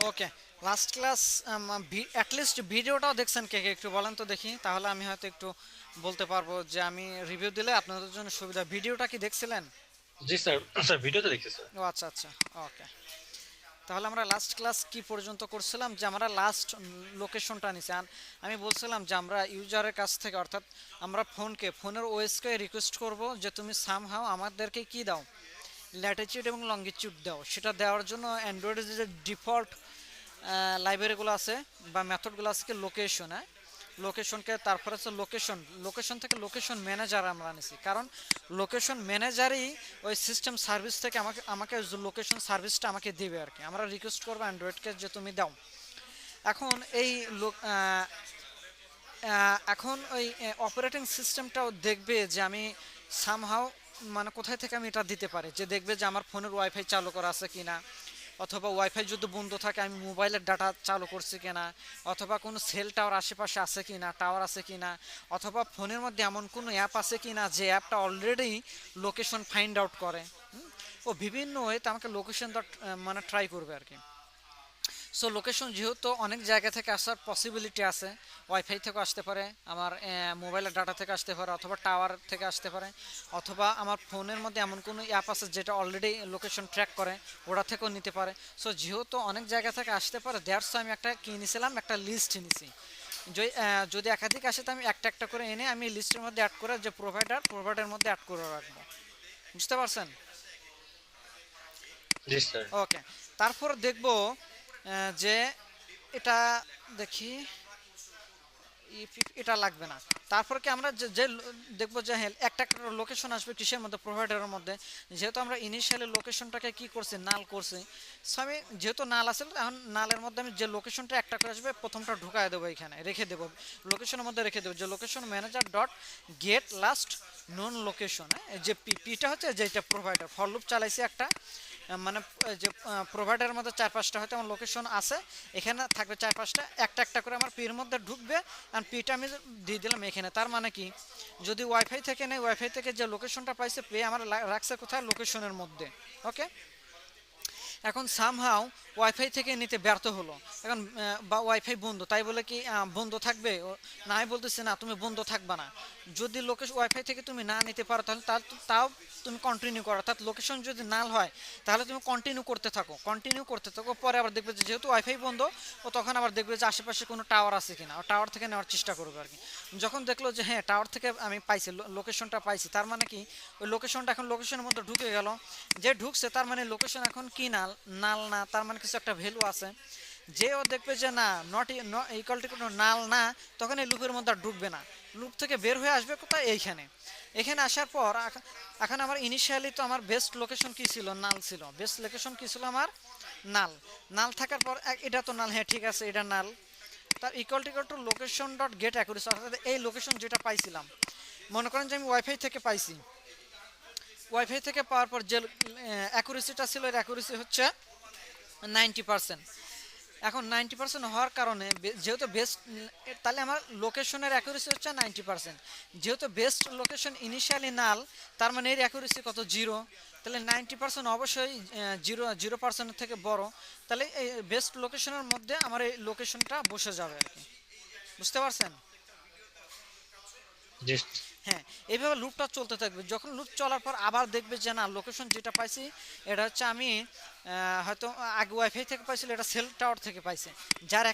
ওকে, last class at least ভিডিওটাও দেখছেন কে কে একটু বলেন তো দেখি, তাহলে আমি হয়তো একটু বলতে পারবো যে আমি রিভিউ দিলে আপনাদের জন্য সুবিধা। ভিডিওটা কি দেখছিলেন? জি স্যার, স্যার ভিডিও তো দেখছি স্যার। ও আচ্ছা আচ্ছা। ওকে, তাহলে আমরা লাস্ট ক্লাস কি পর্যন্ত করছিলাম, যে আমরা লাস্ট লোকেশনটা নিছি। আর আমি বলছিলাম যে আমরা ইউজারের কাছ থেকে, অর্থাৎ আমরা ফোনের ওএসকে রিকোয়েস্ট করব যে তুমি সামহাও আমাদেরকে কি দাও, ল্যাটিটিউড এবং লঙ্গিটিউড দাও। সেটা দেওয়ার জন্য অ্যান্ড্রয়েডের যে ডিফল্ট লাইব্রেরিগুলো আছে বা মেথডগুলো আছে কি, লোকেশন, হ্যাঁ, লোকেশনকে, তারপরে হচ্ছে লোকেশন, লোকেশন থেকে লোকেশন ম্যানেজার আমরা আনিছি, কারণ লোকেশন ম্যানেজারই ওই সিস্টেম সার্ভিস থেকে আমাকে আমাকে লোকেশন সার্ভিসটা আমাকে দেবে আর কি। আমরা রিকোয়েস্ট করবো অ্যান্ড্রয়েডকে যে তুমি দাও। এখন এই এখন ওই অপারেটিং সিস্টেমটাও দেখবে যে আমি সামহাও, মানে কোথায় থেকে আমি এটা দিতে পারি, যে দেখবে যে আমার ফোনের ওয়াইফাই চালু করা আছে কিনা, অথবা ওয়াইফাই যদি বন্ধ থাকে আমি মোবাইলের ডাটা চালু করছি কিনা, অথবা কোনো সেল টাওয়ার আশেপাশে আছে কিনা, টাওয়ার আছে কিনা, অথবা ফোনের মধ্যে এমন কোনো অ্যাপ আছে কিনা যে অ্যাপটা অলরেডি লোকেশন ফাইন্ড আউট করে। ও বিভিন্ন ওয়েতে আমাকে লোকেশন মানে ট্রাই করবে আর কি। সো লোকেশন যেহেতু অনেক জায়গা থেকে আসার পসিবিলিটি আছে, ওয়াইফাই থেকে আসতে পারে, আমার মোবাইলের ডাটা থেকে আসতে পারে, অথবা টাওয়ার থেকে আসতে পারে, অথবা আমার ফোনের মধ্যে এমন কোনো অ্যাপ আছে যেটা অলরেডি লোকেশন ট্র্যাক করে, ওটা থেকেও নিতে পারে। সো যেহেতু অনেক জায়গা থেকে আসতে পারে, দ্যাটস আমি একটা কী নিয়েছিলাম, একটা লিস্ট নিছি। যদি একাধিক আসে তো আমি একটা একটা করে এনে আমি লিস্টের মধ্যে অ্যাড করে, যে প্রোভাইডার মধ্যে অ্যাড করে রাখবো। বুঝতে পারছেন? জি স্যার। ওকে, তারপর দেখব যে এটা দেখি, এটা লাগবে না। তারপর কি আমরা যে যে দেখবো যে হ্যাঁ একটা একটা লোকেশন আসবে কিসের মধ্যে, প্রোভাইডারের মধ্যে। যেহেতু আমরা ইনিশিয়ালি লোকেশনটাকে কি করছি, নাল করছি। সো আমি যেহেতু নাল আছে, এখন নালের মধ্যে আমি যে লোকেশনটা একটা করে আসবে প্রথমটা ঢুকায় দেবো, এখানে রেখে দেবো, লোকেশনের মধ্যে রেখে দেবো, যে location manager dot get last known location. যে পিটা হচ্ছে যেটা প্রোভাইডার, ফর লুপ চালাইছি একটা, মানে যে প্রোভাইডারের মধ্যে চার পাঁচটা হয়তো আমার লোকেশন আছে, এখানে থাকবে চার পাঁচটা, একটা একটা করে আমার পির মধ্যে ঢুকবে। আর পিটা আমি দিয়ে দিলাম এখানে। তার মানে কি, যদি ওয়াইফাই থেকে নেই, ওয়াইফাই থেকে যে লোকেশনটা পাইছে পেয়ে আমার রাখছে কোথায়, লোকেশনের মধ্যে। ওকে, এখন সামহাও ওয়াইফাই থেকে নিতে ব্যর্থ হলো, এখন বা ওয়াইফাই বন্ধ, তাই বলে কি বন্ধ থাকবে? না, আমি বলতেছি না তুমি বন্ধ থাকবা না। যদি লোকেশন ওয়াইফাই থেকে তুমি না নিতে পারো, তাহলে তাও তুমি কন্টিনিউ করো, অর্থাৎ লোকেশন যদি নাল হয় তাহলে তুমি কন্টিনিউ করতে থাকো। পরে আবার দেখবে যে যেহেতু ওয়াইফাই বন্ধ, ও তখন আবার দেখবে যে আশেপাশে কোনো টাওয়ার আছে কিনা, টাওয়ার থেকে নেওয়ার চেষ্টা করবে আর কি। যখন দেখলো যে হ্যাঁ টাওয়ার থেকে আমি পাইছি, লোকেশনটা পাইছি, তার মানে কি ওই লোকেশনটা এখন লোকেশনের মধ্যে ঢুকে গেল। যে ঢুকছে তার মানে লোকেশন এখন কি নাল, নাল না, তার মানে কিছু একটা ভ্যালু আছে। যে ও দেখবে যে না, নট ইকুয়াল টু কোনো নাল না, তখন এই লুপের মধ্যে আর ঢুকবে না। লুপ থেকে বের হয়ে আসবে কোথায়, এইখানে। এখানে আসার পর এখন আমার ইনিশিয়ালি তো আমার বেস্ট লোকেশন কি ছিল, নাল ছিল। বেস্ট লোকেশন কি ছিল আমার, নাল। নাল থাকার পর এটা তো নাল, হ্যাঁ ঠিক আছে এটা নাল। তার equal to location dot gate accuracy, অর্থাৎ এই লোকেশন যেটা পাইছিলাম, মনে করেন যে আমি ওয়াইফাই থেকে পাইছি, ওয়াইফাই থেকে পাওয়ার পর যে অ্যাকুরেসিটা ছিল, এর অ্যাকুরেসি হচ্ছে 90%। এখন 90% হওয়ার কারণে যেহেতু বেস্ট, তাহলে আমার লোকেশনের অ্যাকুরেসি হচ্ছে 90%। যেহেতু বেস্ট লোকেশন ইনিশিয়ালি নাল, তার মানে এর অ্যাকুরেসি কত, জিরো। তাহলে 90% অবশ্যই জিরো পার্সেন্টের থেকে বড়। তাহলে এই বেস্ট লোকেশনের মধ্যে আমার এই লোকেশনটা বসে যাবে আর কি। বুঝতে পারছেন? জি হ্যাঁ, এইভাবে লুপটা চলতে থাকবে। যখন লুপ চলার পর আবার দেখবে যে না, লোকেশন যেটা পাইছি এটা হচ্ছে আমি হয়তো আগে ওয়াইফাই থেকে পাইছিল, এটা সেল টাওয়ার থেকে পাইছে, যার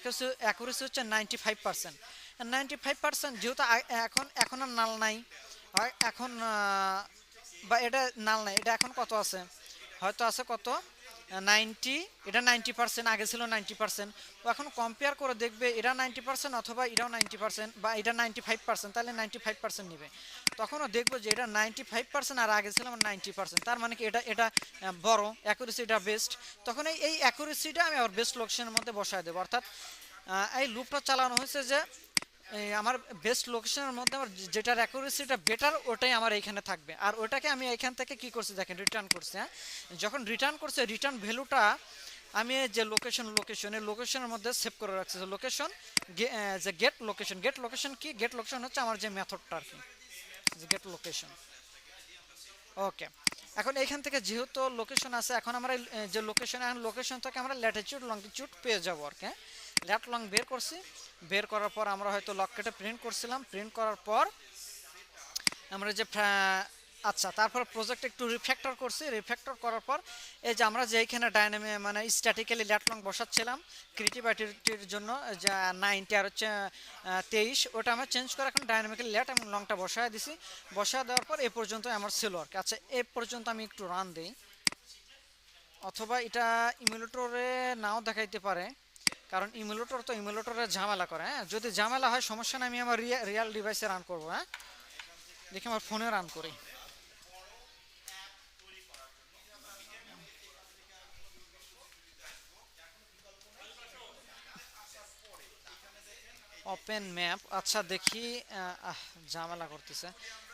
অ্যাকুরেসি হচ্ছে 95%। 95% যেহেতু এখন আর নাল নাই, এখন বা এটা নাল নাই, এটা এখন কত আছে, হয়তো আছে কত 90, এটা 90%, আগে ছিল 90%। ও এখন কম্পেয়ার করে দেখবে এটা 90% অথবা এটাও 90% বা এটা 95%, তাহলে 95% নেবে। তখনও দেখবো যে এটা 95% আর আগে ছিল আমার 90%, তার মানে কি এটা এটা বড় অ্যাকুরেসি, এটা বেস্ট। তখন এই অ্যাকুরেসিটা আমি আবার বেস্ট লোকেশনের মধ্যে বসায় দেবো। অর্থাৎ এই লুপটা চালানো হয়েছে যে আমার বেস্ট লোকেশনের মধ্যে আমার যেটার অ্যাকুরেসিটা বেটার, ওটাই আমার এইখানে থাকবে। আর ওটাকে আমি এইখান থেকে কি করছি দেখেন, রিটার্ন করছি। হ্যাঁ, যখন রিটার্ন করছে, রিটার্ন ভ্যালুটা আমি যে লোকেশনের লোকেশনের মধ্যে সেভ করে রাখছি। লোকেশন যে গেট লোকেশন কি, গেট লোকেশন হচ্ছে আমার যে মেথডটা আর কি, যে গেট লোকেশন। ওকে, এখন এইখান থেকে যেহেতু লোকেশন আছে, এখন আমরা যে লোকেশন থেকে আমরা ল্যাটিটিউড লংটিটিউড পেয়ে যাবো আর কি। ল্যাট লং বের করছি, বের করার পর আমরা হয়তো লকেটে প্রিন্ট করছিলাম, প্রিন্ট করার পর আমরা যে আচ্ছা, তারপর প্রজেক্ট একটু রিফ্যাক্টর করছি, রিফ্যাক্টর করার পর এই যে আমরা যে এইখানে ডাইনামিক মানে স্ট্যাটিক্যালি ল্যাট লং বসাচ্ছিলাম ক্রিয়েটিভিটির জন্য, যে 90 আর হচ্ছে 23, ওটা আমরা চেঞ্জ করে এখন ডাইনামিক্যালি ল্যাট এবং লংটা বসায় দিছি। বসায় দেওয়ার পর এ পর্যন্ত আমার ছিল আর কি। আচ্ছা, এ পর্যন্ত আমি একটু রান দিই, অথবা এটা ইমুলেটরে নাও দেখাইতে পারে, কারণ ইমুলেটর তো ইমুলেটরে ঝামেলা করে। হ্যাঁ, যদি ঝামেলা হয় সমস্যা নেই, আমি আমার রিয়াল ডিভাইসে রান করবো। হ্যাঁ, দেখি আমার ফোনে রান করি। ওপেন ম্যাপ, আচ্ছা দেখি। ঝামেলা করতেছে।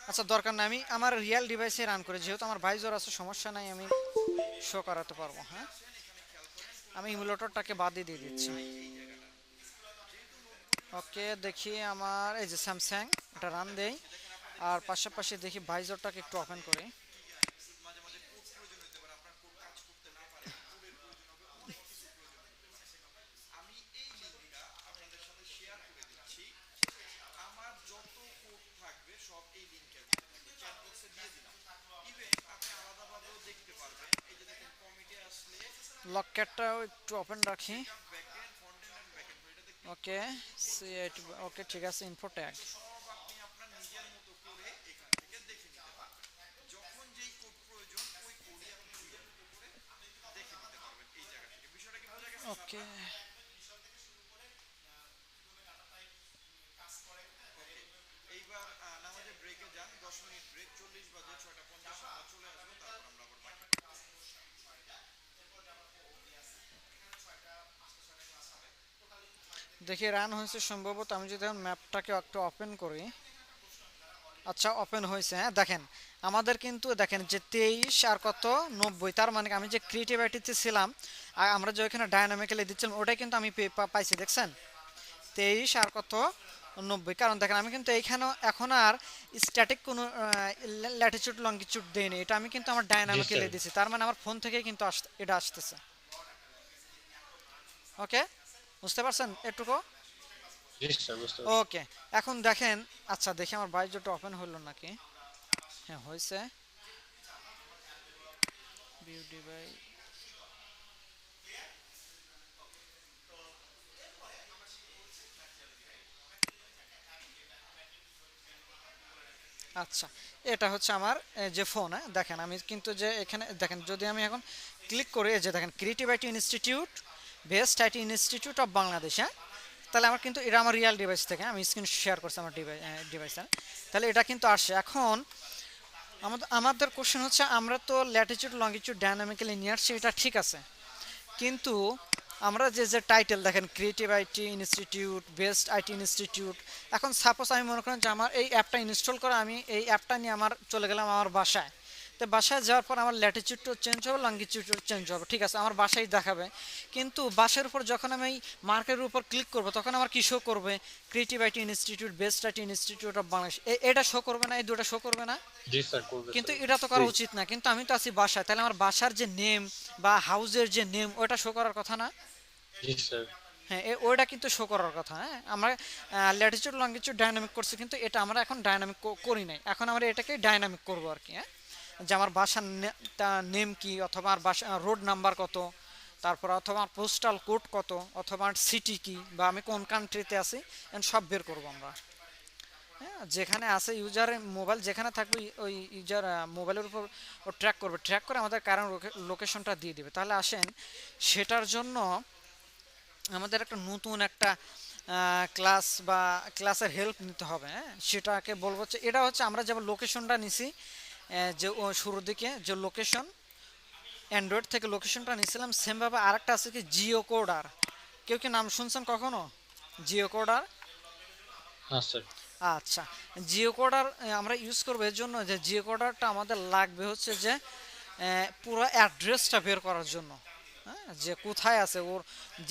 আচ্ছা, দরকার নাই, আমি আমার রিয়েল ডিভাইসে রান করি, যেহেতু আমার ভাইজোর আছে সমস্যা নাই, আমি শো করাতে পারবো। হ্যাঁ, আমি ইমুলেটরটাকে বাদই দিয়ে দিচ্ছি। ওকে, দেখি আমার এই যে স্যামসাং, এটা রান দেই, আর পাশাপাশি দেখি ভাইজোরটাকে একটু ওপেন করি। লকক্যাটটাও একটু ওপেন রাখি। ওকে, ওকে ঠিক আছে, ইনফো ট্যাগ। ওকে, দেখি রান হয়েছে সম্ভবত। আমি যদি ম্যাপটাকে একটু ওপেন করি, আচ্ছা ওপেন হয়েছে। হ্যাঁ, দেখেন আমাদের কিন্তু দেখেন যে 23 আর কত 90, তার মানে আমি যে ক্রিয়েটিভিটিতে ছিলাম আর আমরা যে ওইখানে ডায়নামিক্যালি দিচ্ছিলাম ওটাই কিন্তু আমি পাইছি, দেখছেন 23 আর কত 90। কারণ দেখেন আমি কিন্তু এইখানেও এখন আর স্ট্যাটিক কোনো ল্যাটিটিউড লংটিটিউড দেইনি, এটা আমি কিন্তু আমার জি ডায়নামিক্যালি স্যার। দিছি, তার মানে আমার ফোন থেকেই কিন্তু এটা আসতেছে। ওকে, বুঝতে পারছেন এটুকু? জি স্যার, বুঝতে পারছি। ওকে, এখন দেখেন। আচ্ছা, দেখি আমার বাইজোটা ওপেন হলো নাকি। হ্যাঁ, হয়েছে। ভিউ ডিভাইস, আচ্ছা এটা হচ্ছে আমার যে ফোন। হ্যাঁ, দেখেন আমি কিন্তু যে এখানে দেখেন, যদি আমি এখন ক্লিক করি, এই যে দেখেন creative IT institute, best IT institute of Bangladesh. হ্যাঁ, তাহলে আমার কিন্তু এটা আমার রিয়েল ডিভাইস থেকে, আমি স্ক্রিন শেয়ার করছি আমার ডিভাইসে, তাহলে এটা কিন্তু আসছে। এখন আমাদের কোশ্চেন হচ্ছে, আমরা তো ল্যাটিটিউড লংটিটিউড ডায়নামিক্যালি নিয়ে আসছি, এটা ঠিক আছে, কিন্তু আমরা যে যে টাইটেল দেখেন creative IT institute, best IT institute, এখন সাপোজ আমি মনে করেন যে আমার এই অ্যাপটা ইনস্টল করে আমি এই অ্যাপটা নিয়ে আমার চলে গেলাম আমার বাসায়, তো বাসায় যাওয়ার পর আমার ল্যাটিটিউডও চেঞ্জ হবে, লংটিটিউডও চেঞ্জ হবে, ঠিক আছে, আমার বাসায় দেখাবে, কিন্তু বাসার উপর যখন আমি এই মার্কেটের উপর ক্লিক করব তখন আমার কি শো করবে? Creative IT institute, best IT institute of Bangladesh, এটা শো করবে না? এই দুটো শো করবে না? জি স্যার, করবে কিন্তু স্যার। এটা তো করা জি। উচিত না, কিন্তু আমি তো আছি বাসায়, তাহলে আমার বাসার যে নেম বা হাউজের যে নেম ওটা শো করার কথা না? জি স্যার। হ্যাঁ, ওইটা কিন্তু শো করার কথা। হ্যাঁ, আমরা ল্যাটিটিউড লংটিটিউড ডায়নামিক করছি, কিন্তু এটা আমরা এখন ডায়নামিক করি নাই, এখন আমরা এটাকে ডায়নামিক করব আর কি। হ্যাঁ, যে আমার বাসার নেম কি, অথবা আমার বাসা রোড নাম্বার কত, তারপর অথবা আমার পোস্টাল কোড কত, অথবা আমার সিটি কি, বা আমি কোন কান্ট্রিতে আছি, সব বের করবো আমরা। হ্যাঁ, যেখানে আছে ইউজারের মোবাইল যেখানে থাকবে ওই ইউজার মোবাইলের উপর ও ট্র্যাক করবে, ট্র্যাক করে আমাদের কারেন্ট লোকেশনটা দিয়ে দিবে। তাহলে আসেন, সেটার জন্য আমাদের একটা নতুন একটা ক্লাস বা ক্লাসের হেল্প নিতে হবে। হ্যাঁ, সেটাকে বলবো হচ্ছে, এটা হচ্ছে আমরা যেমন লোকেশনটা নিছি, যে শুরুর দিকে যে লোকেশন অ্যান্ড্রয়েড থেকে লোকেশনটা নিয়েছিলাম, সেমভাবে আরেকটা আছে কি জিও কোডার। কেউ কি নাম শুনছেন কখনো জিও কোডার? হ্যাঁ স্যার। আচ্ছা, জিও কোডার আমরা ইউজ করবো এর জন্য যে জিও কোডারটা আমাদের লাগবে হচ্ছে যে পুরো অ্যাড্রেসটা বের করার জন্য। হ্যাঁ, যে কোথায় আছে ওর,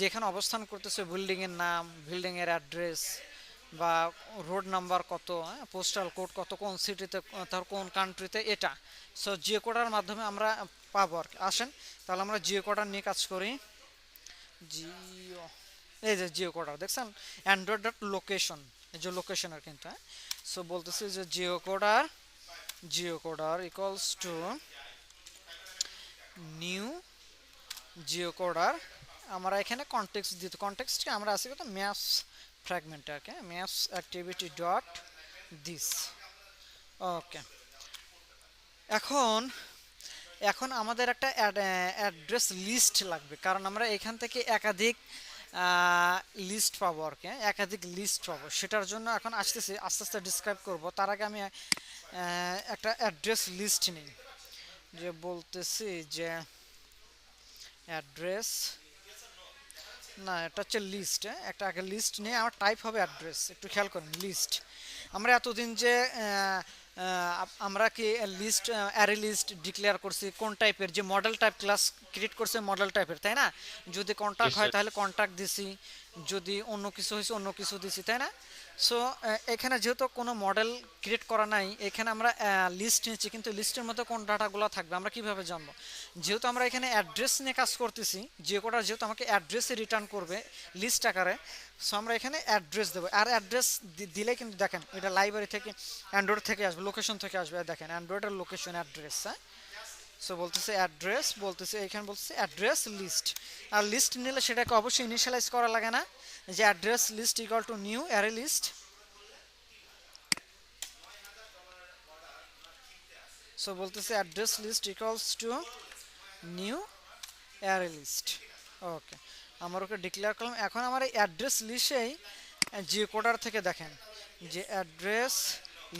যেখানে অবস্থান করতেছে, বিল্ডিংয়ের নাম, বিল্ডিংয়ের অ্যাড্রেস, বা রোড নাম্বার কত, পোস্টাল কোড কত, কোন সিটিতে, তার কোন কান্ট্রিতে, এটা। সো জিও কোডার মাধ্যমে আমরা পাবো আর কি। আসেন তাহলে আমরা জিও কোডার নিয়ে কাজ করি। জিও, এই যে জিও কোডার দেখছেন, অ্যান্ড্রয়েড ডট লোকেশন, এই যে লোকেশনের কিন্তু, হ্যাঁ। সো বলতেছি যে Jio coder equals to new Jio coder. আমরা এখানে কনটেক্সট দিতে, কনটেক্সটকে আমরা আসি কত ম্যাপস ফ্র্যাগমেন্ট আর কি, ম্যাপস অ্যাক্টিভিটি ডট দিস। ওকে, এখন এখন আমাদের একটা অ্যাড্রেস লিস্ট লাগবে, কারণ আমরা এখান থেকে একাধিক লিস্ট পাবো আর কি, একাধিক লিস্ট পাবো। সেটার জন্য এখন আসতেছি, আস্তে আস্তে ডিসক্রাইব করব। তার আগে আমি একটা অ্যাড্রেস লিস্ট নিই, যে বলতেছি যে অ্যাড্রেস, না এটা হচ্ছে লিস্ট, একটা আগে লিস্ট নিয়ে আমার টাইপ হবে অ্যাড্রেস। একটু খেয়াল করেন, লিস্ট। আমরা এতদিন যে আমরা কি লিস্ট, অ্যারে লিস্ট ডিক্লেয়ার করছি কোন টাইপের, যে মডেল টাইপ ক্লাস ক্রিয়েট করছে মডেল টাইপের, তাই না? যদি জি কন্ট্যাক্ট হয় স্যার। তাহলে কন্ট্যাক্ট দিছি, যদি অন্য কিছু হয়েছে অন্য কিছু দিছি, তাই না? সো এখানে যেহেতু কোনো মডেল ক্রিয়েট করা নাই, এখানে আমরা লিস্ট নিচ্ছি, কিন্তু লিস্টের মধ্যে কোন ডাটাগুলো থাকবে আমরা কিভাবে জানবো? যেহেতু আমরা এখানে অ্যাড্রেস নিয়ে কাজ করতেছি, যে কোটা যেহেতু আমাকে অ্যাড্রেসে রিটার্ন করবে লিস্ট আকারে, সো আমরা এখানে অ্যাড্রেস দেবো। আর অ্যাড্রেস দিলে কিন্তু দেখেন এটা লাইব্রেরি থেকে, অ্যান্ড্রয়েড থেকে আসবে, লোকেশন থেকে আসবে। আর দেখেন অ্যান্ড্রয়েডের লোকেশন অ্যাড্রেস, হ্যাঁ। সো বলতেছে অ্যাড্রেস, বলতেছে এখানে বলতেছে অ্যাড্রেস লিস্ট। আর লিস্ট নিলে সেটাকে অবশ্যই ইনিশিয়ালাইজ করা লাগে না, যে address list equal to new array list. So বলতেছে address list equals to new array list. Okay, আমার ওকে ডিক্লেয়ার করলাম। এখন আমার এই অ্যাড্রেস লিস্টেই জিও কোডার থেকে দেখেন যে address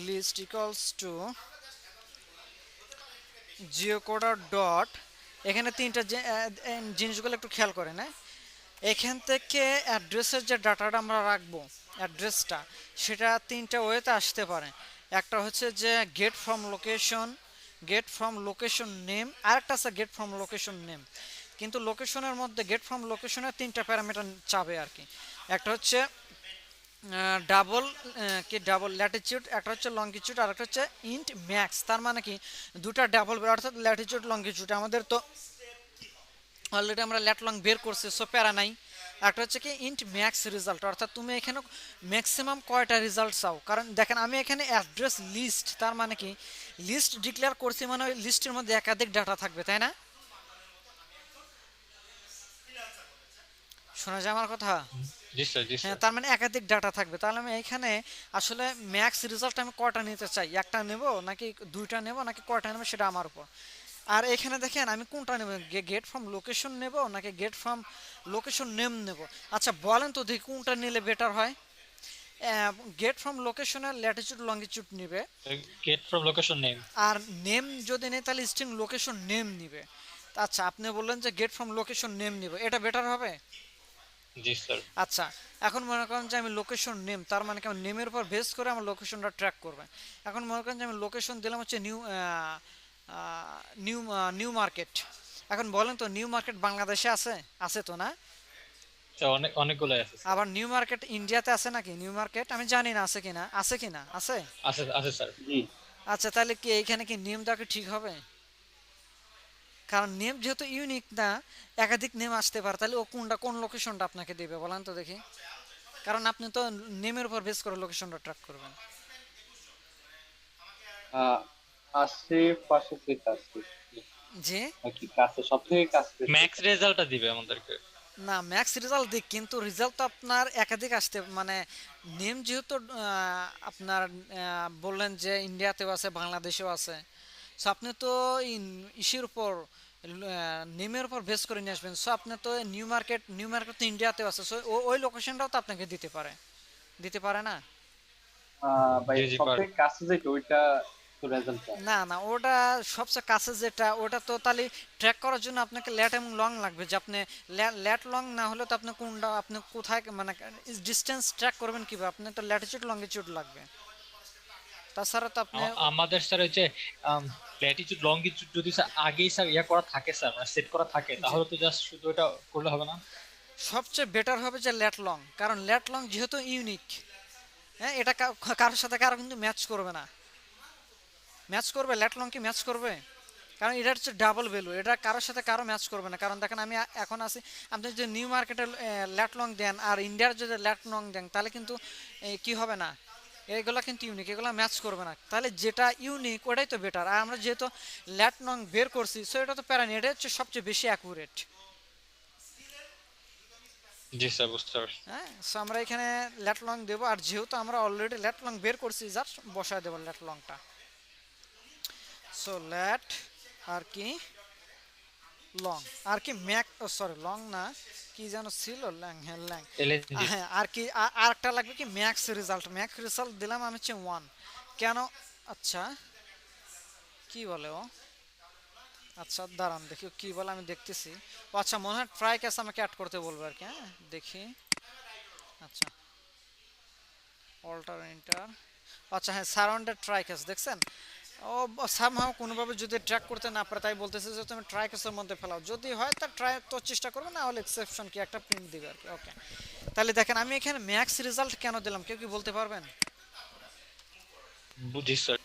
list equals to geo coder dot, এখানে তিনটা জিনিসগুলো একটু খেয়াল করেন, হ্যাঁ। এখান থেকে অ্যাড্রেসের যে ডাটাটা আমরা রাখবো, অ্যাড্রেসটা, সেটা তিনটা ওয়েতে আসতে পারে। একটা হচ্ছে যে গেট ফ্রম লোকেশন নেম, আরেকটা আছে গেট ফ্রম লোকেশন নেম। কিন্তু লোকেশনের মধ্যে গেট ফ্রম লোকেশনের তিনটা প্যারামিটার চাবে আর কি। একটা হচ্ছে ডাবল, কি ডাবল ল্যাটিচিউড, একটা হচ্ছে লঙ্গিচিউড, আর একটা হচ্ছে ইন্ট ম্যাক্স। তার মানে কি দুটা ডাবল, অর্থাৎ ল্যাটিচিউড লঙ্গিচিউড। আমাদের তো অলরেডি আমরা ল্যাট লং বের করছি, সো প্যারা নাই। একটা হচ্ছে কি ইন্ট ম্যাক্স রেজাল্ট, অর্থাৎ তুমি এখানে ম্যাক্সিমাম কয়টা রেজাল্ট চাও। কারণ দেখেন আমি এখানে অ্যাড্রেস লিস্ট, তার মানে কি লিস্ট ডিক্লেয়ার করছি, মানে ওই লিস্টের মধ্যে একাধিক ডাটা থাকবে, তাই না? শোনা যায় আমার কথা? জি স্যার, জি হ্যাঁ, স্যার। তার মানে একাধিক ডাটা থাকবে। তাহলে আমি এখানে আসলে ম্যাক্স রেজাল্ট আমি কয়টা নিতে চাই, একটা নেব নাকি দুইটা নেব নাকি কয়টা নেব, সেটা আমার উপর। আর এখানে দেখেন আমি কোনটা নেব, গেট ফ্রম লোকেশন নেব নাকি গেট ফ্রম লোকেশন নেম নেব। আচ্ছা বলেন তো দেখি কোনটা নিলে বেটার হয়। গেট ফ্রম লোকেশনের ল্যাটিচিউড লঙ্গিচিউড নেবে, গেট ফ্রম লোকেশন নেম। আর নেম যদি নেই তাহলে স্ট্রিং লোকেশন নেম নিবে। আচ্ছা আপনি বললেন যে গেট ফ্রম লোকেশন নেম নিব, এটা বেটার হবে। জি স্যার। আচ্ছা, এখন মনে করেন যে আমি লোকেশন নেম, তার মানে কি আমার নেমের উপর বেস করে আমার লোকেশনটা ট্র্যাক করবে। এখন মনে করেন যে আমি লোকেশন দিলাম হচ্ছে নিউ নিউ মার্কেট। এখন বলেন তো নিউ মার্কেট বাংলাদেশে আছে? আছে তো, না? স্যার অনেকগুলো আছে স্যার। আবার নিউ মার্কেট ইন্ডিয়াতে আছে নাকি? নিউ মার্কেট আমি জানি না আছে কিনা, আছে কিনা, আছে। আছে আছে স্যার। জি। আচ্ছা তাহলে কি এইখানে কি নেম দেওয়া কি ঠিক হবে? কারণ নেম যেহেতু ইউনিক না, একাধিক নেম আসতে পারে, তাহলে ও কোনটা কোন লোকেশনটা আপনাকে দেবে বলেন তো দেখি। কারণ আপনি তো নেমের উপর বেস করে লোকেশনটা ট্র্যাক করবেন। আহ, আশেপাশে যে কাছে জি। নাকি কাছে, সব থেকে কাছে? ম্যাক্স রেজাল্টটা দিবে আমাদেরকে। না, ম্যাক্স রেজাল্ট দিক, কিন্তু রেজাল্ট তো আপনার একাধিক আসতে, মানে নেম যেহেতু আপনার বললেন যে ইন্ডিয়াতেও আছে বাংলাদেশেও আছে, সো আপনি তো ইসের উপর নেমের উপর বেস করে নিয়ে আসবেন। সো আপনি তো নিউ মার্কেট তো ইন্ডিয়াতেও আছে, সো ওই লোকেশনটাও তো আপনাকে দিতে পারে না। ভাই জি জি সব পার। থেকে কাছে যেটা ওইটা তো রেজাল্ট। না না, ওটা সবচেয়ে কাছে যেটা, ওটা তো তাহলে ট্র্যাক করার জন্য আপনাকে ল্যাট এবং লং লাগবে। যে আপনি ল্যাট লং না হলে তো আপনি কোথায়, মানে ডিস্টেন্স ট্র্যাক করবেন কিভাবে? আপনি তো ল্যাটিচিউড লঙ্গিচিউড লাগবে, তাছাড়া তো আপনি। আমাদের স্যার হচ্ছে ল্যাটিটিউড লঙ্গিটিউড যদি স্যার আগেই স্যার ইয়া করা থাকে স্যার, মানে সেট করা থাকে, জি, তাহলে তো জাস্ট শুধু এটা করলে হবে না। সবচেয়ে বেটার হবে যে ল্যাট লং, কারণ ল্যাট লং যেহেতু ইউনিক, হ্যাঁ, এটা কারোর সাথে কারো কিন্তু ম্যাচ করবে না। ম্যাচ করবে ল্যাট লং কি ম্যাচ করবে? কারণ এটা হচ্ছে ডাবল ভ্যালু, এটা কারোর সাথে কারো ম্যাচ করবে না। কারণ দেখেন আমি এখন আছি, আপনি যদি নিউ মার্কেটের ল্যাট লং দেন আর ইন্ডিয়ার যদি ল্যাট লং দেন তাহলে কিন্তু কি হবে না, এগুলো কিন্তু ইউনিক, এগুলো ম্যাচ করবে না। তাহলে যেটা ইউনিক ওটাই তো বেটার। আর আমরা যেহেতু ল্যাট লং বের করছি, সো এটা তো প্যারানি, এটা হচ্ছে সবচেয়ে বেশি অ্যাকুরেট। জি স্যার, বুঝতে পারছি। হ্যাঁ, সো আমরা এখানে ল্যাট লং দেবো, আর যেহেতু আমরা অলরেডি ল্যাট লং বের করছি জাস্ট বসায় দেবো ল্যাট লংটা। সো ল্যাট আর কি লং আর কি ম্যাক, সরি লং না, কি যেন ছিল, ল্যাং, হ্যাঁ ল্যাং। এলএনজি। হ্যাঁ, আর কি আর একটা লাগবে কি ম্যাক্স রেজাল্ট। ম্যাক্স রেজাল্ট দিলাম আমি হচ্ছে 1। কেন? আচ্ছা, কি বলে ও, আচ্ছা দাঁড়ান দেখি ও কি বলে, আমি দেখতেছি। ও আচ্ছা, মনে হয় ট্রাই ক্যাশ আমাকে অ্যাড করতে বলবে আর কি। হ্যাঁ দেখি, আচ্ছা অল্টার এন্টার, আচ্ছা হ্যাঁ সারাউন্ডেড ট্রাই ক্যাশ দেখছেন। ও সামহাও কোনোভাবে যদি ট্র্যাক করতে না পারে, তাই বলতেছে যে তুমি ট্রাই কেসের মধ্যে ফেলাও, যদি হয় তা ট্রাই তো চেষ্টা করবে, না হলে এক্সেপশন কি একটা প্রিন্ট দিবে আর কি। ওকে, তাহলে দেখেন আমি এখানে ম্যাক্স রেজাল্ট কেন দিলাম, কেউ কি বলতে পারবেন? বুঝি স্যার।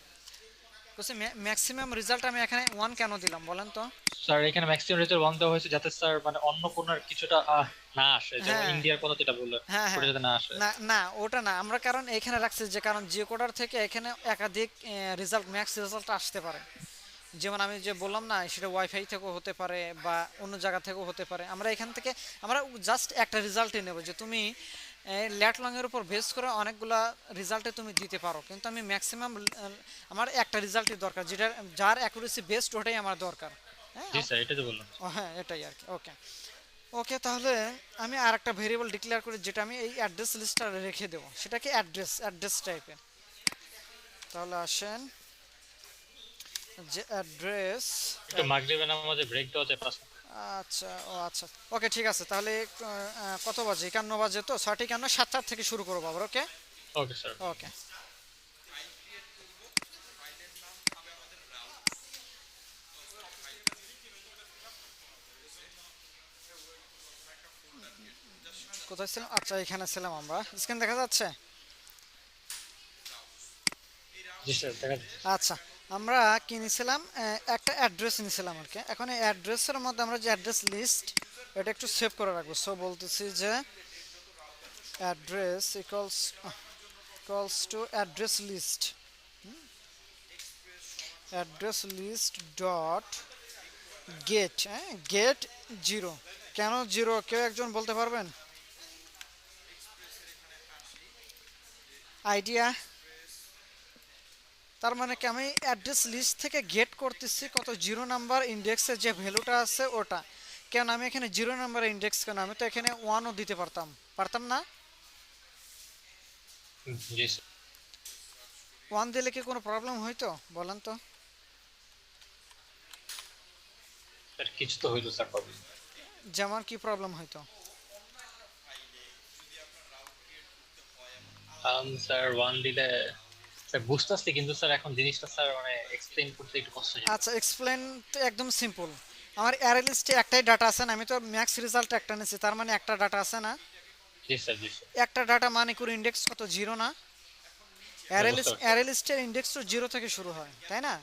বলছি ম্যাক্সিমাম রেজাল্ট আমি এখানে 1 কেন দিলাম বলেন তো? স্যার এখানে ম্যাক্সিমাম রেজাল্ট 1 দেওয়া হয়েছে যাতে স্যার মানে অন্য কোনার কিছুটা না আসে, যেমন হ্যাঁ ইন্ডিয়ার কথা যেটা বললেন, হ্যাঁ ওটা হ্যাঁ, যাতে না আসে। না না ওটা না, আমরা কারণ এখানে রাখছি যে কারণ যে কোডার থেকে এখানে একাধিক রেজাল্ট ম্যাক্স রেজাল্ট আসতে পারে। যেমন আমি যে বললাম না, সেটা ওয়াইফাই থেকেও হতে পারে বা অন্য জায়গা থেকেও হতে পারে। আমরা এখান থেকে আমরা জাস্ট একটা রেজাল্টই নেব, যে তুমি ল্যাট লংয়ের উপর বেস করে অনেকগুলা রেজাল্টে তুমি দিতে পারো, কিন্তু আমি ম্যাক্সিমাম আমার একটা রেজাল্টই দরকার, যেটা যার অ্যাকুরেসি বেস্ট ওটাই আমার দরকার। হ্যাঁ জি স্যার, এটাই তো বললাম। ও হ্যাঁ এটাই আর কি। ওকে ওকে, তাহলে আমি আর একটা ভেরিয়েবল ডিক্লেয়ার করি, যেটা আমি এই অ্যাড্রেস লিস্টটা রেখে দেবো, সেটা কি অ্যাড্রেস টাইপের। তাহলে আসেন যে অ্যাড্রেস, একটু মাগরিবের নামাজে ব্রেক দেওয়া যায় 5 মিনিট? আচ্ছা ও আচ্ছা, ওকে ঠিক আছে। তাহলে কত বাজে, 51 বাজে, তো 6:51, 7:00 থেকে শুরু করবো আবার। ওকে ওকে স্যার। ওকে। কোথায় ছিলাম? আচ্ছা এখানে ছিলাম আমরা, স্ক্রিন দেখা যাচ্ছে? জি স্যার, দেখা যাচ্ছে। আচ্ছা, আমরা কি নিয়েছিলাম, একটা অ্যাড্রেস নিয়েছিলাম আর কি। এখন এই অ্যাড্রেসের মধ্যে আমরা যে অ্যাড্রেস লিস্ট, এটা একটু সেভ করে রাখবো। সো বলতেছি যে address equals to address list, address list dot get, হ্যাঁ গেট 0। কেন 0 কেউ একজন বলতে পারবেন? আইডিয়া? তার মানে কি আমি অ্যাড্রেস লিস্ট থেকে গেট করতেছি কত 0 নাম্বার ইন্ডেক্সের যে ভ্যালুটা আছে ওটা। কেন আমি এখানে 0 নাম্বার ইন্ডেক্স, কেন আমি তো এখানে 1ও দিতে পারতাম না? জি স্যার। 1 দিলে কি কোনো প্রবলেম হইতো বলেন তো? স্যার কিছু তো হইলো স্যার প্রবলেম। যেমন কি প্রবলেম হইতো? স্যার 1 দিলে স্যার বুঝতে পারছি, কিন্তু স্যার এখন জিনিসটা স্যার মানে এক্সপ্লেইন করতে একটু কষ্ট হয়ে যাবে। আচ্ছা এক্সপ্লেন তো একদম সিম্পল। আমার অ্যারে লিস্টে একটাই ডাটা আছে না, আমি তো ম্যাক্স রেজাল্ট একটা নিয়েছি, তার মানে একটা ডাটা আছে না। জি স্যার, জি স্যার। একটা ডাটা মানে করে ইন্ডেক্স কত 0 না? হ্যাঁ, বুঝতে পারছি। অ্যারে লিস্টের ইন্ডেক্স তো 0 থেকে শুরু হয় তাই না?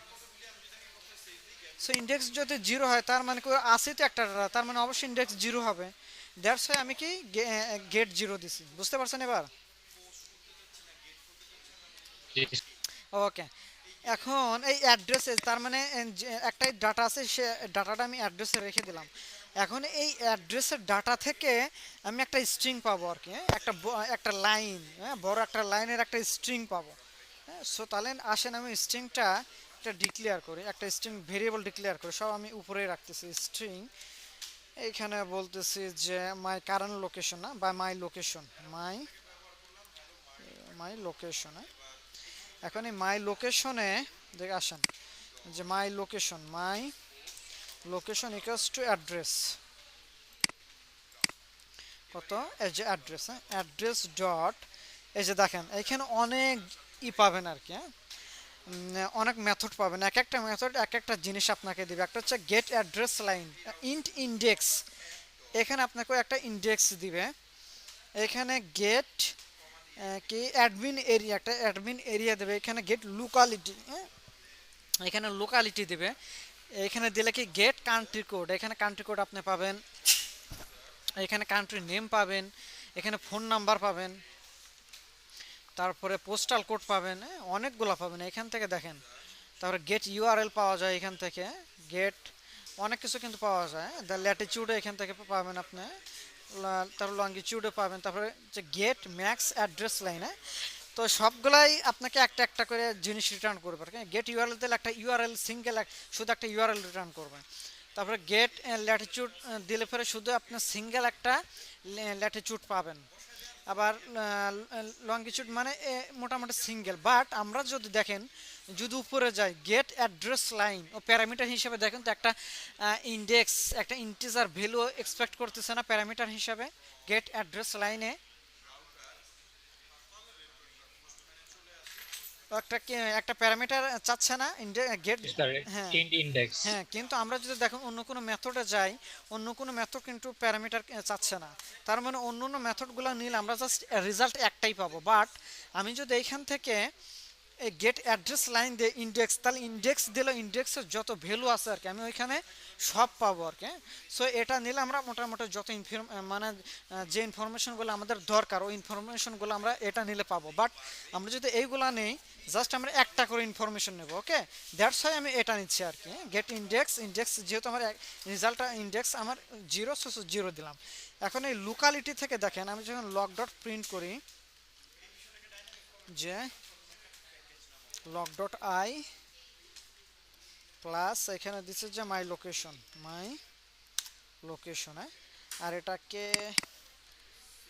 সো ইন্ডেক্স যদি 0 হয় তার মানে করে আসে তো একটা ডাটা, তার মানে অবশ্যই ইন্ডেক্স 0 হবে। দ্যাটস ওয়াই আমি কি গেট 0 দিছি, বুঝতে পারছেন এবার? জি ওকে, এখন এই অ্যাড্রেসে তার মানে একটাই ডাটা আছে, সে ডাটাটা আমি অ্যাড্রেসে রেখে দিলাম। এখন এই অ্যাড্রেসের ডাটা থেকে আমি একটা স্ট্রিং পাবো আর কি, হ্যাঁ? একটা লাইন, হ্যাঁ বড় একটা লাইনের একটা স্ট্রিং পাবো। হ্যাঁ, সো তাহলে আসেন আমি স্ট্রিংটা একটা ডিক্লেয়ার করি, একটা স্ট্রিং ভেরিয়েবল ডিক্লেয়ার করি, সব আমি উপরেই রাখতেছি স্ট্রিং। এইখানে বলতেছি যে মাই কারেন্ট লোকেশন, না বা মাই লোকেশন, মাই লোকেশন। এখন এই মাই লোকেশনে দেখে আসেন যে মাই লোকেশন ইকুয়ালস টু অ্যাড্রেস, কত এই যে অ্যাড্রেস, হ্যাঁ অ্যাড্রেস ডট, এই যে দেখেন এখানে অনেক পাবেন আর কি, হ্যাঁ অনেক মেথড পাবেন, এক একটা মেথড এক একটা জিনিস আপনাকে দিবে। একটা হচ্ছে গেট অ্যাড্রেস লাইন ইন্ডেক্স, এখানে আপনাকে একটা ইন্ডেক্স দিবে। এখানে গেট কি অ্যাডমিন এরিয়া, একটা অ্যাডমিন এরিয়া দেবে, এখানে গেট লোকালিটি, হ্যাঁ, এখানে লোকালিটি দেবে, এখানে দিলে কি গেট কান্ট্রি কোড, এখানে কান্ট্রি কোড আপনি পাবেন, এখানে কান্ট্রি নেম পাবেন, এখানে ফোন নাম্বার পাবেন, তারপরে পোস্টাল কোড পাবেন, অনেকগুলো পাবেন এখান থেকে দেখেন। তারপরে গেট ইউআরএল পাওয়া যায় এখান থেকে, গেট অনেক কিছু কিন্তু পাওয়া যায়। দ্য ল্যাটিচিউডে এখান থেকে পাবেন আপনি, তারপর লঙ্গিচিউডে পাবেন, তারপরে যে গেট ম্যাক্স অ্যাড্রেস লাইনে। তো সবগুলাই আপনাকে একটা একটা করে জিনিস রিটার্ন করবে। গেট ইউআরএল দিলে একটা ইউআরএল সিঙ্গেল, শুধু একটা ইউআরএল রিটার্ন করবে। তারপরে গেট ল্যাটিচিউড দিলে পরে শুধু আপনি সিঙ্গেল একটা ল্যাটিচিউড পাবেন। আবার লঙ্গিচিউড মানে মোটামুটি সিঙ্গেল। বাট আমরা যদি দেখেন, যদি উপরে যাই গেট অ্যাড্রেস লাইন ও প্যারামিটার হিসেবে দেখেন, তো একটা ইন্ডেক্স, একটা ইন্টিজার ভ্যালু এক্সপেক্ট করতেছে না প্যারামিটার হিসাবে গেট অ্যাড্রেস লাইনে, একটা প্যারামিটার চাচ্ছে না গেট। হ্যাঁ ইন্ডেক্স। হ্যাঁ, কিন্তু আমরা যদি দেখুন অন্য কোনো মেথডে যাই, অন্য কোনো মেথড কিন্তু প্যারামিটার চাচ্ছে না। তার মানে অন্য অন্য মেথডগুলো নিলে আমরা জাস্ট রেজাল্ট একটাই পাবো। বাট আমি যদি এইখান থেকে এই গেট অ্যাড্রেস লাইন দিয়ে ইন্ডেক্স, তাহলে ইন্ডেক্স দিলে ইন্ডেক্সের যত ভ্যালু আছে আর কি আমি ওইখানে সব পাবো আর কি। সো এটা নিলে আমরা মোটামুটি যত মানে যে ইনফরমেশনগুলো আমাদের দরকার ওই ইনফরমেশনগুলো আমরা এটা নিলে পাবো। বাট আমরা যদি এইগুলো নেই, জাস্ট আমরা একটা করে ইনফরমেশন নেব। ওকে, দ্যাটস ওয়াই আমি এটা নিচ্ছি আর কি। গেট ইন্ডেক্স, ইন্ডেক্স যেহেতু আমার রেজাল্টটা ইন্ডেক্স আমার জিরো, সো জিরো দিলাম। এখন এই লোকালিটি থেকে দেখেন, আমি যখন লগ ডট প্রিন্ট করি যে লগ ডট আই প্লাস এখানে দিচ্ছে যে মাই লোকেশন, মাই লোকেশন, আর এটাকে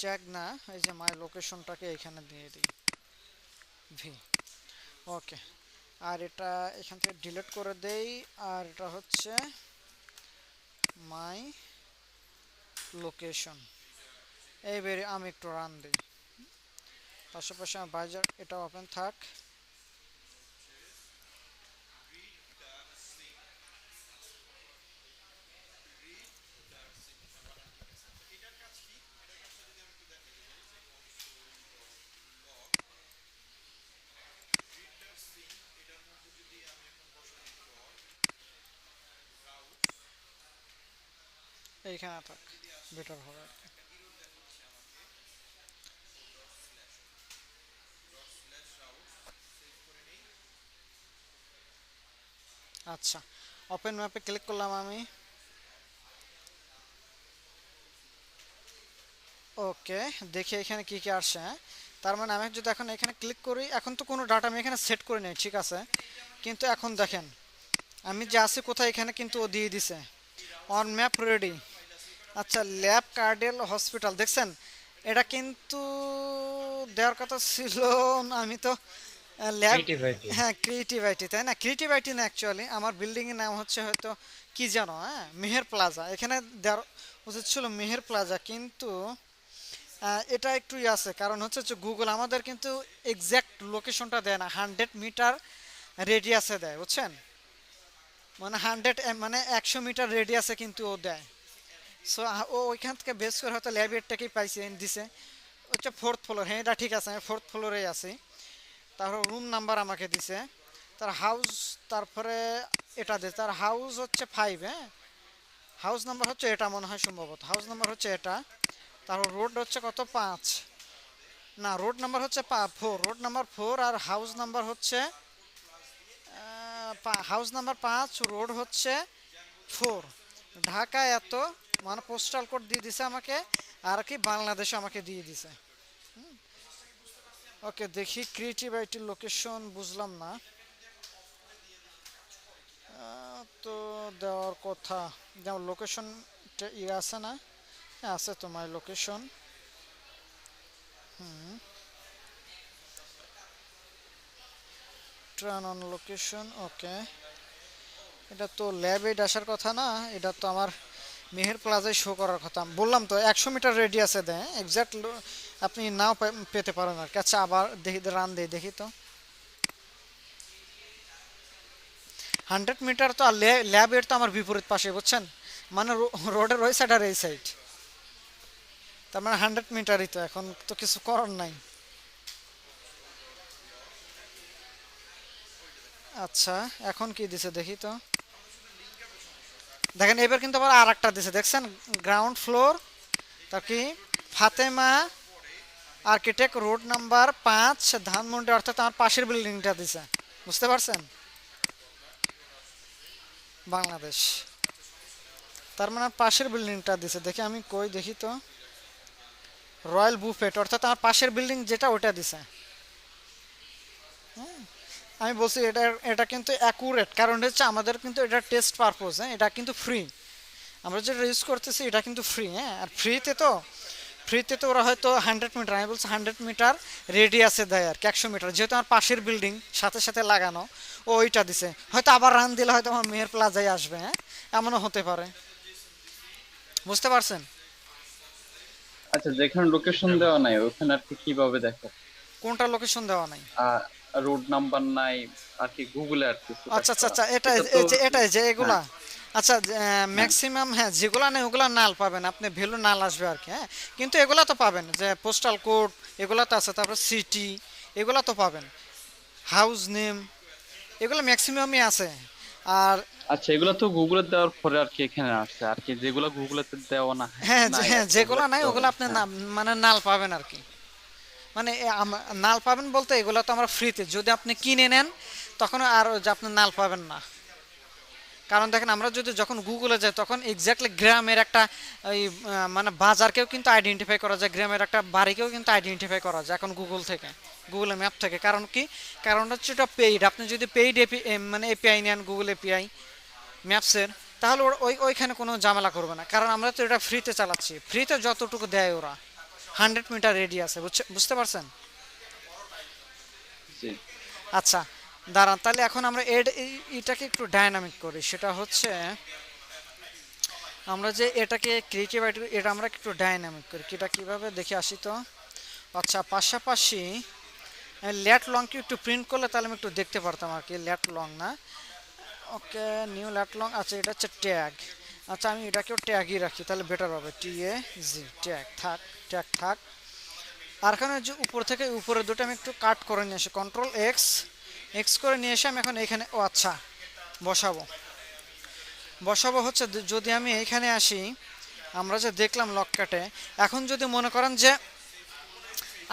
ট্যাগ না, এই যে মাই লোকেশনটাকে এখানে দিয়ে দিই ভি। ওকে, আর এটা এখান থেকে ডিলিট করে দেই, আর এটা হচ্ছে মাই লোকেশন। এইবারে আমি একটু রান দিই, পাশাপাশি আমার ব্রাউজার এটা ওপেন থাক। এইখানে থাক, বেটার হবে আর কি। আচ্ছা, ওপেন ম্যাপে ক্লিক করলাম আমি। ওকে, দেখি এখানে কি কি আসছে। তার মানে আমি যদি এখন এখানে ক্লিক করি, এখন তো কোনো ডাটা আমি এখানে সেট করে নেই, ঠিক আছে। কিন্তু এখন দেখেন আমি যে আছি কোথায়, এখানে কিন্তু ও দিয়ে দিছে অন ম্যাপ রেডি। আচ্ছা, ল্যাব কার্ডিয়াল হসপিটাল দেখছেন, এটা কিন্তু দেওয়ার কথা ছিল না। আমি তো ল্যাব, হ্যাঁ ক্রিয়েটিভ আইটি, তাই না? ক্রিয়েটিভ আইটি না, অ্যাকচুয়ালি আমার বিল্ডিংয়ের নাম হচ্ছে হয়তো কি জানো, হ্যাঁ মেহের প্লাজা। এখানে দেওয়ার উচিত ছিল মেহের প্লাজা, কিন্তু এটা একটু আছে, কারণ হচ্ছে যে গুগল আমাদের কিন্তু এক্স্যাক্ট লোকেশনটা দেয় না, 100 মিটার রেডিয়াসে দেয়, বুঝছেন? মানে 100 মিটার রেডিয়াসে কিন্তু ও দেয়। সো ও ওইখান থেকে বেস করে হয়তো ল্যাবেরটাকেই পাইছে, দিছে হচ্ছে 4th ফ্লোর। হ্যাঁ এটা ঠিক আছে, আমি 4th ফ্লোরেই আছি। তারপর রুম নাম্বার আমাকে দিছে, তার হাউস, তারপরে এটা দিছে, তার হাউস হচ্ছে 5। হ্যাঁ, হাউস নাম্বার হচ্ছে এটা মনে হয়, সম্ভবত হাউস নাম্বার হচ্ছে এটা। তারপর রোড হচ্ছে কত, 5, না রোড নাম্বার হচ্ছে 4, রোড নাম্বার 4, আর হাউস নাম্বার হচ্ছে হাউস নাম্বার 5, রোড হচ্ছে 4। ঢাকা এত, মানে পোস্টাল কোড দিয়ে দিছে আমাকে, আর কি বাংলাদেশে আমাকে দিয়ে দিছে। ওকে, দেখি ক্রিয়েটিভ আইটির লোকেশন বুঝলাম না। তো দেওয়ার কথা, যেমন লোকেশন ইয়ে আছে না, হ্যাঁ আছে তো my location. Turn on location. Okay, এটা তো ল্যাবে আসার কথা না, এটা তো আমার মেহের প্লাজায় শো করার কথা। বললাম তো 100 মিটার রেডিয়াসে দেয়, এক্স্যাক্ট আপনি নাও পেতে পারেন আর কি। আচ্ছা, আবার দেখি, রান দিই, দেখি তো 100 মিটার তো, আর ল্যাবের তো আমার বিপরীত পাশে, বুঝছেন? মানে রোডের ওই সাইড আর এই সাইড, তার মানে 100 মিটারই তো, এখন তো কিছু করার নাই। আচ্ছা, এখন কি দিছে দেখি তো। দেখেন এবার কিন্তু আবার আর একটা দিছে, দেখছেন? গ্রাউন্ড ফ্লোর, তা কি Fatema architect, road number 5, Dhanmondi, অর্থাৎ আমার পাশের বিল্ডিংটা দিছে। বুঝতে পারছেন? বাংলাদেশ, তার মানে পাশের বিল্ডিংটা দিছে। দেখি আমি কই দেখি তো। রয়্যাল বুফেট, অর্থাৎ আমার পাশের বিল্ডিং যেটা ওটা দিছে। আমি বলছি এটা এটা কিন্তু অ্যাকুরেট, কারণ হচ্ছে আমাদের কিন্তু এটা টেস্ট পারপোজ, হ্যাঁ, এটা কিন্তু ফ্রি। আমরা যেটা ইউজ করতেছি এটা কিন্তু ফ্রি, হ্যাঁ। আর ফ্রিতে তো ওরা হয়তো 100 মিটার, আমি বলছি 100 মিটার রেডিয়াসে দেয় আর কি, 100 মিটার, যেহেতু আমার পাশের বিল্ডিং সাথে সাথে লাগানো, ও ওইটা দিছে। হয়তো আবার রান দিলে হয়তো আমার মেয়ের প্লাজায় আসবে, হ্যাঁ, এমনও হতে পারে। বুঝতে পারছেন? আচ্ছা, যেখানে লোকেশন দেওয়া নাই ওখানে আর কি কিভাবে দেখো? কোনটা লোকেশন দেওয়া নাই? রোড নাম্বার নাই আর কি, গুগলে আর কি আচ্ছা সার্চ আচ্ছা করা। আচ্ছা, এটাই এটা তো এটাই যে এগুলা। হ্যাঁ, আচ্ছা, হ্যাঁ। ম্যাক্সিমাম, হ্যাঁ, যেগুলা নেই ওগুলা নাল পাবেন আপনি, ভ্যালু নাল আসবে আর কি, হ্যাঁ। কিন্তু এগুলা তো পাবেন, যে পোস্টাল কোড এগুলা তো আছে, তারপর সিটি এগুলা তো পাবেন, হাউস নেম এগুলো ম্যাক্সিমামই আছে। আর আচ্ছা, এগুলো তো গুগলে দেওয়ার পরে আর কি এখানে আসছে আর কি, যেগুলো গুগলেতে দেওয়া না হ্যাঁ, নাই হ্যাঁ, আর কি, ওগুলো যেগুলো নাই তো ওগুলো আপনি হ্যাঁ। মানে নাল পাবেন আর কি। মানে নাল পাবেন বলতে এগুলো তো আমরা ফ্রিতে, যদি আপনি কিনে নেন তখন আর যে আপনি নাল পাবেন না। কারণ দেখেন আমরা যদি যখন গুগলে যাই তখন এক্স্যাক্টলি গ্রামের একটা ওই মানে বাজারকেও কিন্তু আইডেন্টিফাই করা যায়, গ্রামের একটা বাড়িকেও কিন্তু আইডেন্টিফাই করা যায় এখন গুগল থেকে, গুগলের ম্যাপ থেকে। কারণ কি? কারণ হচ্ছে এটা পেইড। আপনি যদি পেইড মানে এপিআই নেন, গুগল এপিআই ম্যাপসের, তাহলে ওইখানে কোনো ঝামেলা করবে না, কারণ আমরা তো এটা ফ্রিতে চালাচ্ছি। ফ্রিতে যতটুকু দেয় ওরা, 100 মিটার রেডিয়াসে, বুঝতে পারছেন? জি। আচ্ছা, দাঁড়ান, তাহলে এখন আমরা এটাকে একটু ডায়নামিক করি। সেটা হচ্ছে আমরা যে এটাকে ক্রিয়েটিভ এটা আমরা একটু ডায়নামিক করি, এটা কিভাবে দেখে আসি তো। আচ্ছা, পাশাপাশি ল্যাট লংকে একটু প্রিন্ট করলে তাহলে আমি একটু দেখতে পারতাম আর কি। ল্যাট লং না, ওকে, নিউ ল্যাট লং। আচ্ছা, এটা হচ্ছে ট্যাগ। আচ্ছা, আমি এটাকেও ট্যাগই রাখি, তাহলে বেটার হবে। TAG, ট্যাগ থাক, ট্যাগ থাক। আর এখানে যে উপর থেকে উপরে দুটো আমি একটু কাট করে নিয়ে আসি, কন্ট্রোল এক্স এক্স করে নিয়ে এসে আমি এখন এখানে, ও আচ্ছা, বসাবো। বসাবো হচ্ছে যদি আমি এইখানে আসি, আমরা যে দেখলাম লককাটে, এখন যদি মনে করেন যে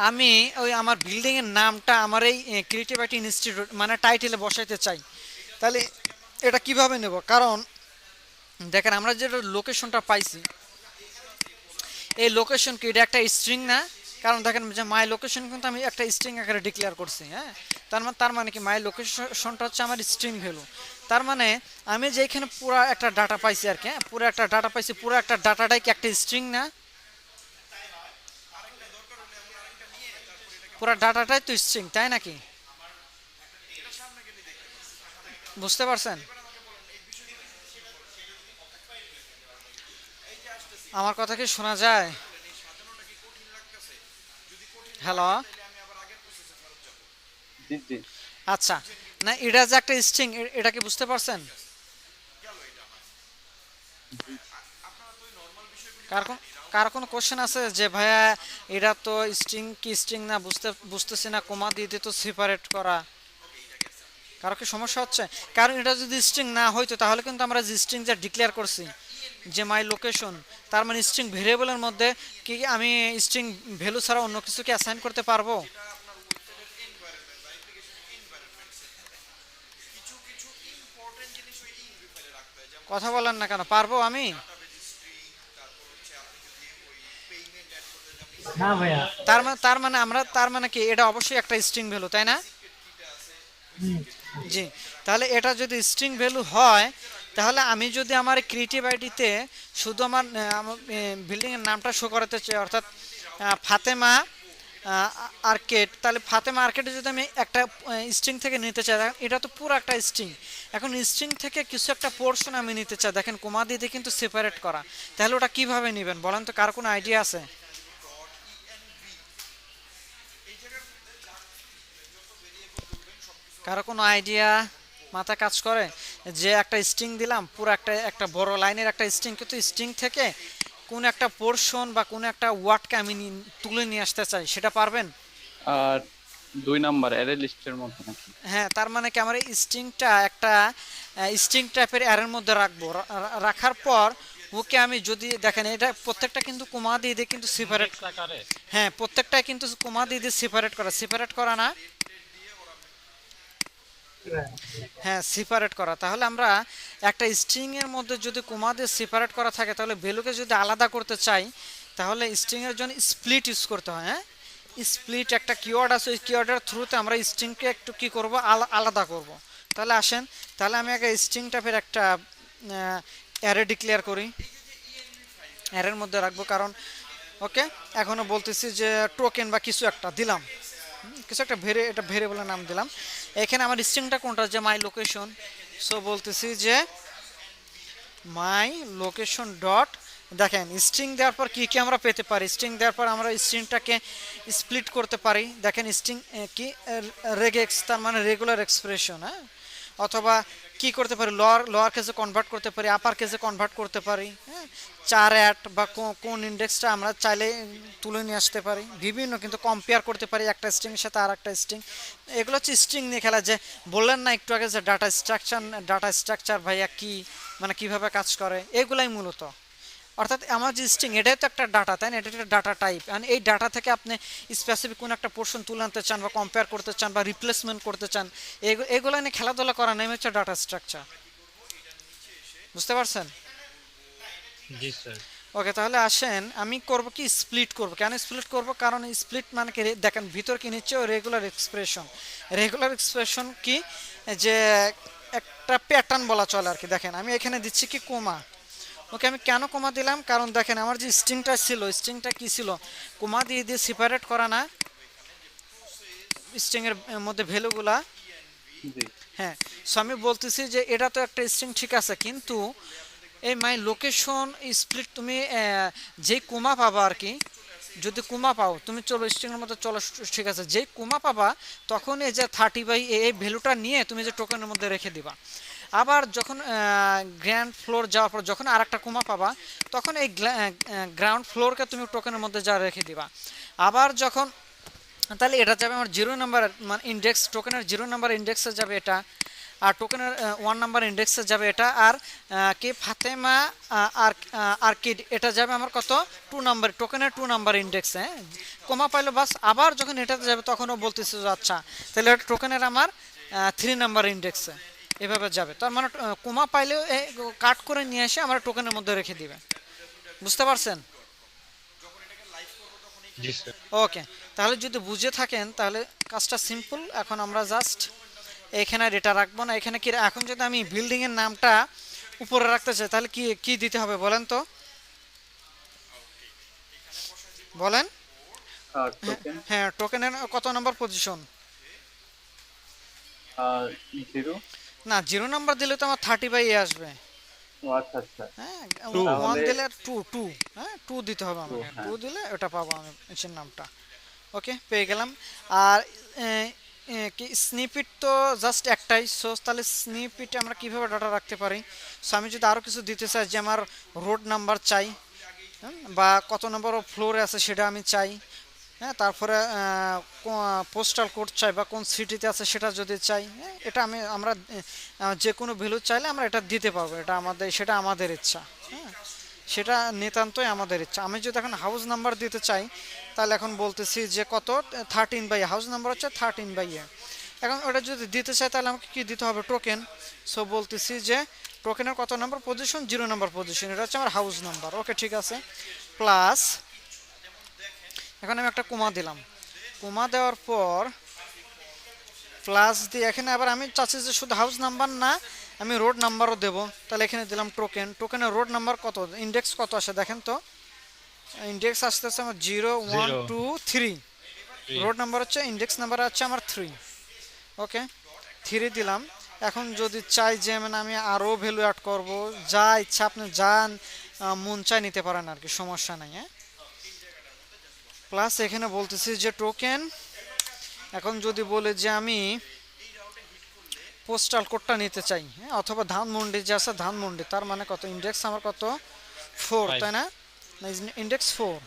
আমি ওই আমার বিল্ডিংয়ের নামটা আমার এই ক্রিয়েটিভ আইটি ইনস্টিটিউট মানে টাইটেলে বসাইতে চাই, তাহলে এটা কিভাবে নেব? কারণ দেখেন আমরা যে লোকেশনটা পাইছি, এই লোকেশন কি এটা একটা স্ট্রিং না? কারণ দেখেন যে মাই লোকেশন কিন্তু আমি একটা স্ট্রিং আকারে ডিক্লেয়ার করছি, হ্যাঁ। তার মানে কি মাই লোকেশনটা হচ্ছে আমার স্ট্রিং ভ্যালু। তার মানে আমি যে এখানে পুরো একটা ডাটা পাইছি আর কি, হ্যাঁ, পুরো একটা ডাটা পাইছি, পুরো একটা ডাটাটাই কি একটা স্ট্রিং না? পুরো ডাটাটাই তো স্ট্রিং, তাই নাকি? বুঝতে পারছেন? আমার কথা কি শোনা যায়? হ্যালো? জি, জি। আচ্ছা, না, এটা যে একটা স্ট্রিং, এটা কি বুঝতে পারছেন? কার কোন কার কোনো কোশ্চেন আছে যে ভাইয়া এটা তো স্ট্রিং কি স্ট্রিং না, বুঝতেছি না, কমা দিয়ে দিয়ে তো সেপারেট করা, কারো কি সমস্যা হচ্ছে? কারণ এটা যদি স্ট্রিং না হইতো তাহলে কিন্তু আমরা যে স্ট্রিং যা ডিক্লেয়ার করছি যে মাই লোকেশন, তার মানে স্ট্রিং ভেরিয়েবলের মধ্যে কি আমি স্ট্রিং ভ্যালু ছাড়া অন্য কিছু কি অ্যাসাইন করতে পারবো? কথা বলেন না কেন, পারবো আমি? না ভাইয়া। তার মানে কি এটা অবশ্যই একটা স্ট্রিং ভ্যালু, তাই না? হুম। জি। তাহলে এটা যদি স্ট্রিং ভ্যালু হয়, তাহলে আমি যদি আমার ক্রিয়েটিভ আইডিতে শুধু আমার বিল্ডিংয়ের নামটা শো করাতে চাই, অর্থাৎ ফাতেমা আর্কেড, তাহলে ফাতেমা আর্কেডে যদি আমি একটা স্ট্রিং থেকে নিতে চাই, দেখেন এটা তো পুরো একটা স্ট্রিং। এখন স্ট্রিং থেকে কিছু একটা পোর্শন আমি নিতে চাই, দেখেন কোমা দিয়ে কিন্তু সেপারেট করা, তাহলে ওটা কিভাবে নেবেন বলেন তো? কার কোনো আইডিয়া আছে? কারো কোনো আইডিয়া মাথা কাজ করে? যে একটা স্ট্রিং দিলাম, পুরো একটা বড় লাইনের একটা স্ট্রিং, কিন্তু স্ট্রিং থেকে কোন একটা পোর্শন বা কোন একটা ওয়ার্ডকে আমি তুলে নিয়ে আসতে চাই, সেটা পারবেন? আর 2 নাম্বার অ্যারে লিস্টের মধ্যে নাকি? হ্যাঁ, তার মানে কি আমার এই স্ট্রিংটা একটা স্ট্রিং টাইপের অ্যারের মধ্যে রাখবো, রাখার পর ওকে আমি যদি দেখেন এটা প্রত্যেকটা কিন্তু কোমা দিয়ে দিয়ে কিন্তু সেপারেট, ইন্ডেক্স আকারে। হ্যাঁ প্রত্যেকটাই কিন্তু কোমা দিয়ে দিয়ে সেপারেট করা না, হ্যাঁ সেপারেট করা। তাহলে আমরা একটা স্ট্রিং এর মধ্যে যদি কোমা দিয়ে সেপারেট করা থাকে তাহলে ভ্যালুকে যদি আলাদা করতে চাই তাহলে স্ট্রিং এর জন্য স্প্লিট ইউজ করতে হয়। হ্যাঁ, স্প্লিট একটা কিওয়ার্ড আছে, ওই কিওয়ার্ডের থ্রুতে আমরা স্ট্রিংকে একটু কি করব, আলাদা করব। তাহলে আসেন, তাহলে আমি আগে স্ট্রিং টাইপের একটা অ্যারে ডিক্লেয়ার করি, অ্যারের মধ্যে রাখবো। কারণ ওকে এখনো বলতেছি যে টোকেন বা কিছু একটা দিলাম, কিছু একটা এটা ভেরিয়েবলের নাম দিলাম। এখানে আমার স্ট্রিংটা কোনটা, যে মাই লোকেশন। সো বলতেছি যে মাই লোকেশন ডট, দেখেন স্ট্রিং দেওয়ার পর কি কি আমরা পেতে পারি, স্ট্রিং দেওয়ার পর আমরা স্ট্রিংটাকে স্প্লিট করতে পারি। দেখেন স্ট্রিং কি রেগেক্স, তার মানে রেগুলার এক্সপ্রেশন। হ্যাঁ, অথবা কি করতে পারি, লোয়ার কেসে কনভার্ট করতে পারি, আপার কেসে কনভার্ট করতে পারি। হ্যাঁ, 4 বা কোন ইন্ডেক্সটা আমরা চাইলে তুলে নিয়ে আসতে পারি, বিভিন্ন কিন্তু কম্পেয়ার করতে পারি একটা স্ট্রিংয়ের সাথে আর একটা স্ট্রিং। এগুলো হচ্ছে স্ট্রিং নিয়ে খেলা। যে বললেন না একটু আগে যে ডাটা স্ট্রাকচার ভাইয়া কি, মানে কিভাবে কাজ করে, এগুলাই মূলত। অর্থাৎ আমার যে স্ট্রিং এটাই তো একটা ডাটা, তাই না, এটা একটা ডাটা টাইপ। আর এই ডাটা থেকে আপনি স্পেসিফিক কোনো একটা পোর্শন তুলে আনতে চান বা কম্পেয়ার করতে চান বা রিপ্লেসমেন্ট করতে চান, এগুলো নিয়ে খেলাধুলা করা নেই হচ্ছে ডাটা স্ট্রাকচার। বুঝতে পারছেন? জি স্যার। ওকে, তাহলে আসেন আমি করব কি, স্প্লিট করব। কেন স্প্লিট করব? কারণ স্প্লিট মানে কি, দেখেন ভিতর কি নিচ্ছে রেগুলার এক্সপ্রেশন। রেগুলার এক্সপ্রেশন কি, যে একটা প্যাটার্ন বলা চলে আর কি। দেখেন আমি এখানে দিচ্ছি কি কোমা। ওকে, আমি কেন কোমা দিলাম, কারণ দেখেন আমার যে স্ট্রিংটা ছিল, স্ট্রিংটা কি ছিল, কোমা দিয়ে দিয়ে সেপারেট করা না স্ট্রিং এর মধ্যে ভ্যালুগুলা। জি। হ্যাঁ, সো আমি বলতেছি যে এটা তো একটা স্ট্রিং ঠিক আছে, কিন্তু এই মাই লোকেশন স্প্লিট তুমি যে কোমা পাবা আর কি, যদি কোমা পাও তুমি চলো স্ট্রিংয়ের মধ্যে চলো, ঠিক আছে, যেই কোমা পাবা তখন এই যে 30 এই ভ্যালুটা নিয়ে তুমি যে টোকেনের মধ্যে রেখে দিবা। আবার যখন গ্রাউন্ড ফ্লোর যাওয়ার পর যখন আর একটা কোমা পাবা তখন এই গ্রাউন্ড ফ্লোরকে তুমি টোকেনের মধ্যে যা রেখে দিবা। আবার যখন, তাহলে এটা যাবে আমার 0 নাম্বার মানে ইন্ডেক্স, টোকেনের 0 নাম্বার ইন্ডেক্সে যাবে এটা, আর টোকেনের 1 নাম্বার ইন্ডেক্সে যাবে এটা, আর কি ফাতেমা আর আর্কিড এটা যাবে আমার কত 2 নাম্বার, টোকেনের 2 নাম্বার ইন্ডেক্সে। হ্যাঁ, কোমা পাইলো বাস। আবার যখন এটাতে যাবে তখনও বলতেছে যে আচ্ছা তাহলে এটা টোকেনের আমার 3 নাম্বার ইন্ডেক্সে, এভাবে যাবে। তার মানে কোমা পাইলেও কাট করে নিয়ে এসে আমার টোকেনের মধ্যে রেখে দিবে। বুঝতে পারছেন? জি স্যার। ওকে, তাহলে যদি বুঝে থাকেন তাহলে কাজটা সিম্পল। এখন আমরা জাস্ট এখানে আর এটা রাখবো না। এখানে কি, এখন যদি আমি বিল্ডিং এর নামটা উপরে রাখতে চাই তাহলে কি কি দিতে হবে বলেন তো, বলেন। টোকেন হ্যাঁ, টোকেনের কত নাম্বার পজিশন? 0। না, 0 নাম্বার দিলে তো আমার 30/a আসবে। ও আচ্ছা আচ্ছা। হ্যাঁ, Two। 1 তাহলে দিলে 2, হ্যাঁ 2 দিতে হবে আমাকে, 2 হ্যাঁ। দিলে ওটা পাবো আমি নিচের নামটা। ওকে, পেয়ে গেলাম। আর কি স্নিপিট তো জাস্ট একটাই, সো তাহলে স্নিপিটে আমরা কিভাবে ডাটা রাখতে পারি? সো আমি যদি আরও কিছু দিতে চাই, যে আমার রোড নাম্বার চাই, বা কত নম্বর ফ্লোরে আছে সেটা আমি চাই, হ্যাঁ, তারপরে পোস্টাল কোড চাই বা কোন সিটিতে আছে সেটা যদি চাই, হ্যাঁ, এটা আমরা যে কোনো ভ্যালু চাইলে আমরা এটা দিতে পারবো। এটা আমাদের, সেটা আমাদের ইচ্ছা। হ্যাঁ, সেটা নিতান্তই আমাদের ইচ্ছা। আমি যদি এখন হাউস নাম্বার দিতে চাই তাহলে এখন বলতেছি যে কত 13/a, হাউস নাম্বার হচ্ছে 13/a। এখন ওটা যদি দিতে চাই তাহলে আমাকে কি দিতে হবে, টোকেন। সো বলতেছি যে টোকেনের কত নাম্বার পজিশন, 0 নাম্বার পজিশন, এটা হচ্ছে আমার হাউস নাম্বার। ওকে, ঠিক আছে, প্লাস এখন আমি একটা কোমা দিলাম। কোমা দেওয়ার পর প্লাস দিয়ে এখানে আবার আমি চাচ্ছি যে শুধু হাউস নাম্বার না, আমি রোড নাম্বারও দেবো। তাহলে এখানে দিলাম টোকেন। টোকেনের রোড নাম্বার কত, ইন্ডেক্স কত আসে দেখেন তো, ইন্ডেক্স আসতেছে আমার 0 1 2 3, রোড নাম্বার হচ্ছে, ইন্ডেক্স নাম্বার হচ্ছে আমার 3। ওকে, 3 দিলাম। এখন যদি চাই যে মানে আমি আরও ভ্যালু অ্যাড করবো, যা ইচ্ছা আপনি যা মন চাই নিতে পারেন আর কি, সমস্যা নাই। হ্যাঁ, প্লাস এখানে বলতেছি যে টোকেন, এখন যদি বলে যে আমি পোস্টাল কোডটা নিতে চাই, হ্যাঁ, অথবা ধানমন্ডি যে আছে ধানমন্ডি, তার মানে কত, ইন্ডেক্স আমার কত 4, Five। তাই না, ইন্ডেক্স 4,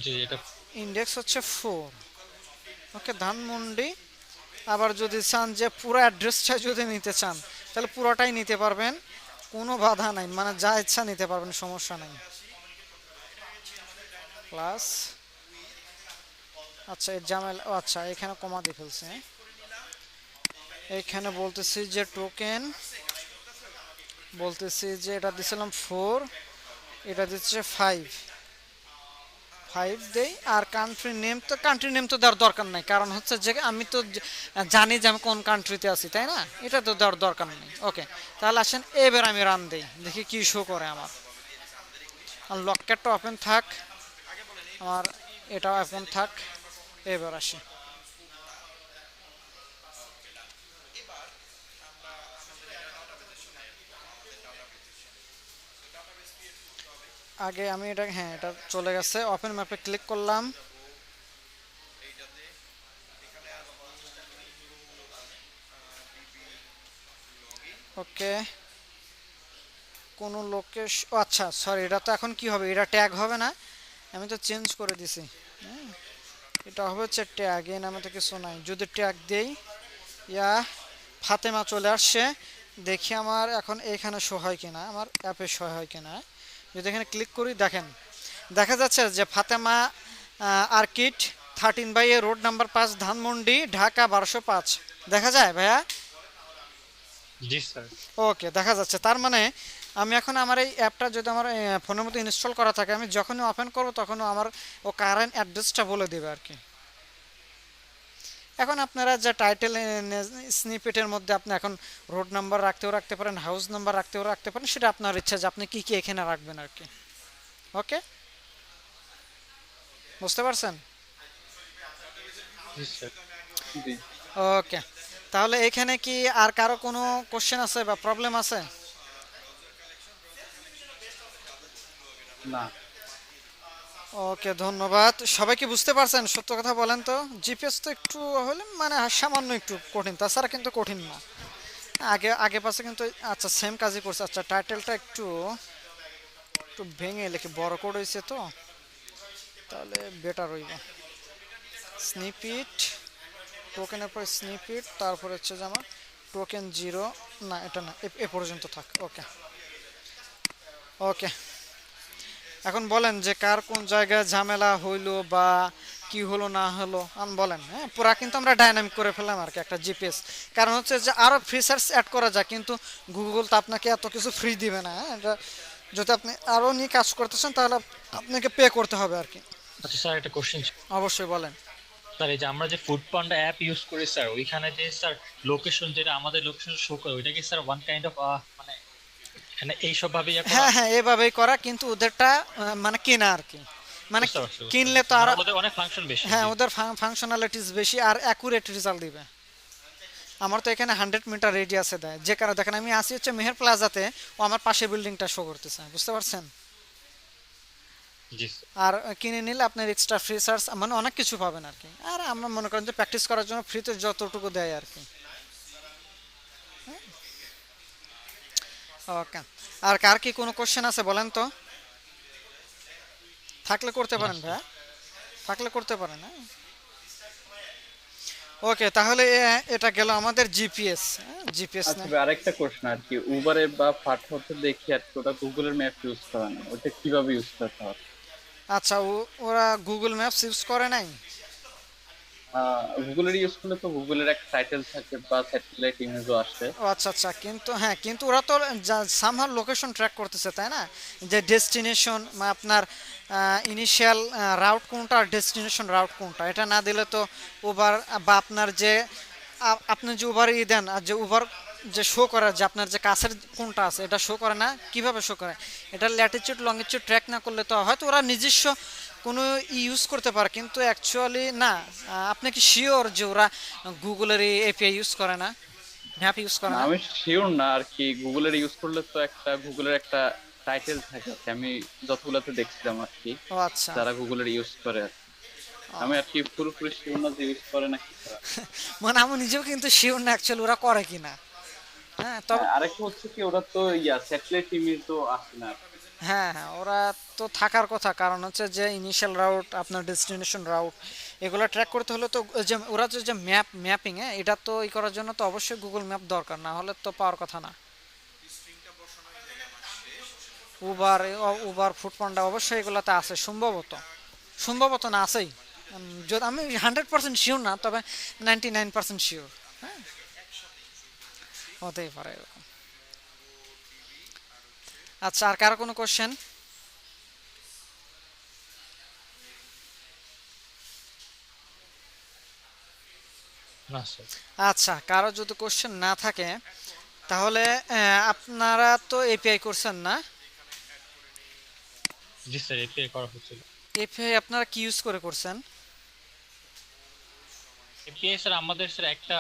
জি এটা। ইন্ডেক্স হচ্ছে 4। ওকে, ধানমন্ডি। আবার যদি চান যে পুরো অ্যাড্রেসটা যদি নিতে চান তাহলে পুরোটাই নিতে পারবেন, কোনো বাধা নাই, মানে যা ইচ্ছা নিতে পারবেন, সমস্যা নাই। প্লাস, আচ্ছা এর জামেল, ও আচ্ছা এখানে কমা দিয়ে ফেলছে, হ্যাঁ? এইখানে বলতেছি যে টোকেন, বলতেছি যে এটা দিছিলাম 4, এটা দিচ্ছে 5, 5 দেই। আর কান্ট্রি নেম তো দেওয়ার দরকার নাই, কারণ হচ্ছে যে আমি তো জানি যে আমি কোন কান্ট্রিতে আছি, তাই না? এটা তো দেওয়ার দরকার নেই। ওকে, তাহলে আসেন এবার আমি রান দেই, দেখি কি শো করে আমার। আর লকেটটা ওপেন থাক, আমার এটাও ওপেন থাক। এবার আসি, আগে আমি এটা, হ্যাঁ এটা চলে গেছে, ওপেন ম্যাপে ক্লিক করলাম। ওকে, কোনো লোকেশ, আচ্ছা সরি, এটা তো এখন কি হবে, এটা ট্যাগ হবে না, আমি তো চেঞ্জ করে দিছি। হ্যাঁ, এটা হবে হচ্ছে ট্যাগ, এই নামে তো কিছু নাই। যদি ট্যাগ দেই, ইয়া ফাতেমা চলে আসছে, দেখি আমার এখন এইখানে শো হয় কিনা, আমার অ্যাপে শো হয় কিনা। যদি এখানে ক্লিক করি, দেখেন দেখা যাচ্ছে যে Fatema orchid 13/A, road number 5, Dhanmondi, Dhaka 1205। দেখা যায় ভাইয়া? জি স্যার। ওকে, দেখা যাচ্ছে। তার মানে আমি এখন আমার এই অ্যাপটা যদি আমার ফোনের মধ্যে ইনস্টল করা থাকে, আমি যখনই ওপেন করব তখনও আমার ও কারেন্ট অ্যাড্রেসটা বলে দেবে আর কি। এখন আপনারা যে টাইটেল স্নিপেটের মধ্যে আপনি এখন রোড নাম্বার রাখতেও রাখতে পারেন, হাউস নাম্বার রাখতেও রাখতে পারেন, সেটা আপনার ইচ্ছা যে আপনি কি কি এখানে রাখবেন আর কি। ওকে, বুঝতে পারছেন? জি স্যার। জি। ওকে, তাহলে এখানে কি আর কারো কোনো কোশ্চেন আছে বা প্রবলেম আছে? না। ওকে, ধন্যবাদ। সবাই কি বুঝতে পারছেন? সত্য কথা বলেন তো। জিপিএস তো একটু হলে মানে সামান্য একটু কঠিন, তাছাড়া কিন্তু কঠিন না। আগে আগে পাশে কিন্তু আচ্ছা সেম কাজই করছে। আচ্ছা টাইটেলটা একটু একটু ভেঙে লিখে, বড় করে হয়েছে তো, তাহলে বেটার হইব। স্নিপিট, টোকেনের পরে স্নিপিট, তারপর হচ্ছে যে আমার টোকেন 0, না এটা না, এ পর্যন্ত থাক। ওকে, ওকে, এখন বলেন যে কার কোন জায়গায় ঝামেলা হইলো বা কি হলো না হলো বলেন। হ্যাঁ, পুরা কিন্তু আমরা ডাইনামিক করে ফেললাম আর কি একটা জিপিএস। কারণ হচ্ছে যে আরও ফিচার্স অ্যাড করা যায়, কিন্তু গুগল তো আপনাকে এত কিছু ফ্রি দিবে না। হ্যাঁ, এটা যদি আপনি আরও নিয়ে কাজ করতে চান তাহলে আপনাকে পে করতে হবে আর কি। আচ্ছা স্যার, একটা কোশ্চেন। অবশ্যই বলেন। স্যার এই যে আমরা যে ফুড পান্ডা অ্যাপ ইউজ করি স্যার, ওইখানে যে স্যার লোকেশন, যেটা আমাদের লোকেশন শো করে, ওইটা কি স্যার ওয়ান কাইন্ড অফ মানে মানে এইসব ভাবে ইয়া করা? হ্যাঁ হ্যাঁ, এভাবেই করা, কিন্তু ওদেরটা মানে কেনা আর কি, মানে বুঝতে পারছি, বুঝতে কিনলে পারছি। তো আর, মানে ওদের অনেক ফাংশন বেশি। হ্যাঁ জি। ওদের ফাংশনালিটিস বেশি আর অ্যাকুরেট রেজাল্ট দিবে। আমার তো এখানে 100 মিটার রেডিয়াসে দেয়, যে কারণে দেখেন আমি আসি হচ্ছে মেহের প্লাজাতে, ও আমার পাশের বিল্ডিংটা শো করতেছে, বুঝতে পারছেন? জি স্যার। আর কিনে নিলে আপনার এক্সট্রা ফিচার্স মানে অনেক কিছু পাবেন আর কি। আর আমরা মনে করেন যে প্র্যাকটিস করার জন্য ফ্রিতে যতটুকু দেয় আর কি। ওকে, আর কার কি কোনো কোশ্চেন আছে বলেন তো, থাকলে করতে না পারেন স্যার। ভাইয়া, থাকলে করতে পারেন। হ্যাঁ, ওকে, তাহলে এটা গেল আমাদের জিপিএস। জিপিএস আচ্ছা না, ভাই, আরেকটা কোশ্চেন আর কি, উবারে বা ফাটহতে দেখি আর কি ওটা গুগলের ম্যাপ ইউজ করা না, ওটা কিভাবে ইউজ করতে হবে? আচ্ছা ওরা গুগল ম্যাপস ইউজ করে নাই? গুগলের ইউজ করলে তো গুগলের একটা টাইটেল থাকে বা স্যাটেলাইট ইমেজও আসে। ও আচ্ছা আচ্ছা, কিন্তু হ্যাঁ, কিন্তু ওরা তো সামহার লোকেশন ট্র্যাক করতেছে, তাই না? যে ডেস্টিনেশন বা আপনার ইনিশিয়াল রাউট কোনটা আর ডেস্টিনেশন রাউট কোনটা, এটা না দিলে তো উবার বা আপনার যে আপনি যে উবার দেন আর যে উবার যে শো করে যে আপনার যে কাছের কোনটা আছে এটা শো করে না, কিভাবে শো করে? এটা ল্যাটিচিউড লঙ্গিটিউড ট্র্যাক না করলে তো হয়তো ওরা নিজস্ব কোনো ইউজ করতে পারে, কিন্তু অ্যাকচুয়ালি না। আপনি কি শিওর যে ওরা গুগলের এই এপিআই ইউজ করে না, ম্যাপ ইউজ করে না, না? আমি শিওর না আর কি, গুগলের ইউজ করলে তো একটা গুগলের একটা টাইটেল থাকে আর কি, আমি যতগুলাতে দেখছিলাম আর কি, ও আচ্ছা। যারা গুগলের ইউজ করে আর কি। আমি আর কি পুরোপুরি শিওর না যে ইউজ করে না কি করে। মানে আমি নিজেও কিন্তু শিওর না অ্যাকচুয়ালি ওরা করে কিনা। হ্যাঁ তবে, হ্যাঁ, আরেকটা হচ্ছে কি, ওরা তো স্যাটেলাইট ইমেজ তো আসে না। হ্যাঁ হ্যাঁ, ওরা তো থাকার কথা, কারণ হচ্ছে যে ইনিশিয়াল রাউট আপনার ডেস্টিনেশন রাউট এগুলো ট্র্যাক করতে হলে তো ওই যে ওরা যে ম্যাপিং, হ্যাঁ, এটা তো ই করার জন্য তো অবশ্যই গুগল ম্যাপ দরকার, না হলে তো পাওয়ার কথা না। উবার, উবার ফুডপান্ডা অবশ্যই এগুলোতে আছে সম্ভবত, সম্ভবত না আছেই। যদি আমি 100% শিওর না, তবে 99% শিওর। হ্যাঁ, হতেই পারে এরকম। আচ্ছা, আর কারো কোনো কোশ্চেন? না স্যার। আচ্ছা, কারো যদি কোশ্চেন না থাকে তাহলে আপনারা তো এপিআই করছেন না? জি স্যার, এপিআই করা হচ্ছিল। এপিআই আপনারা কি ইউজ করে করছেন? এপিআই স্যার আমাদের স্যার একটা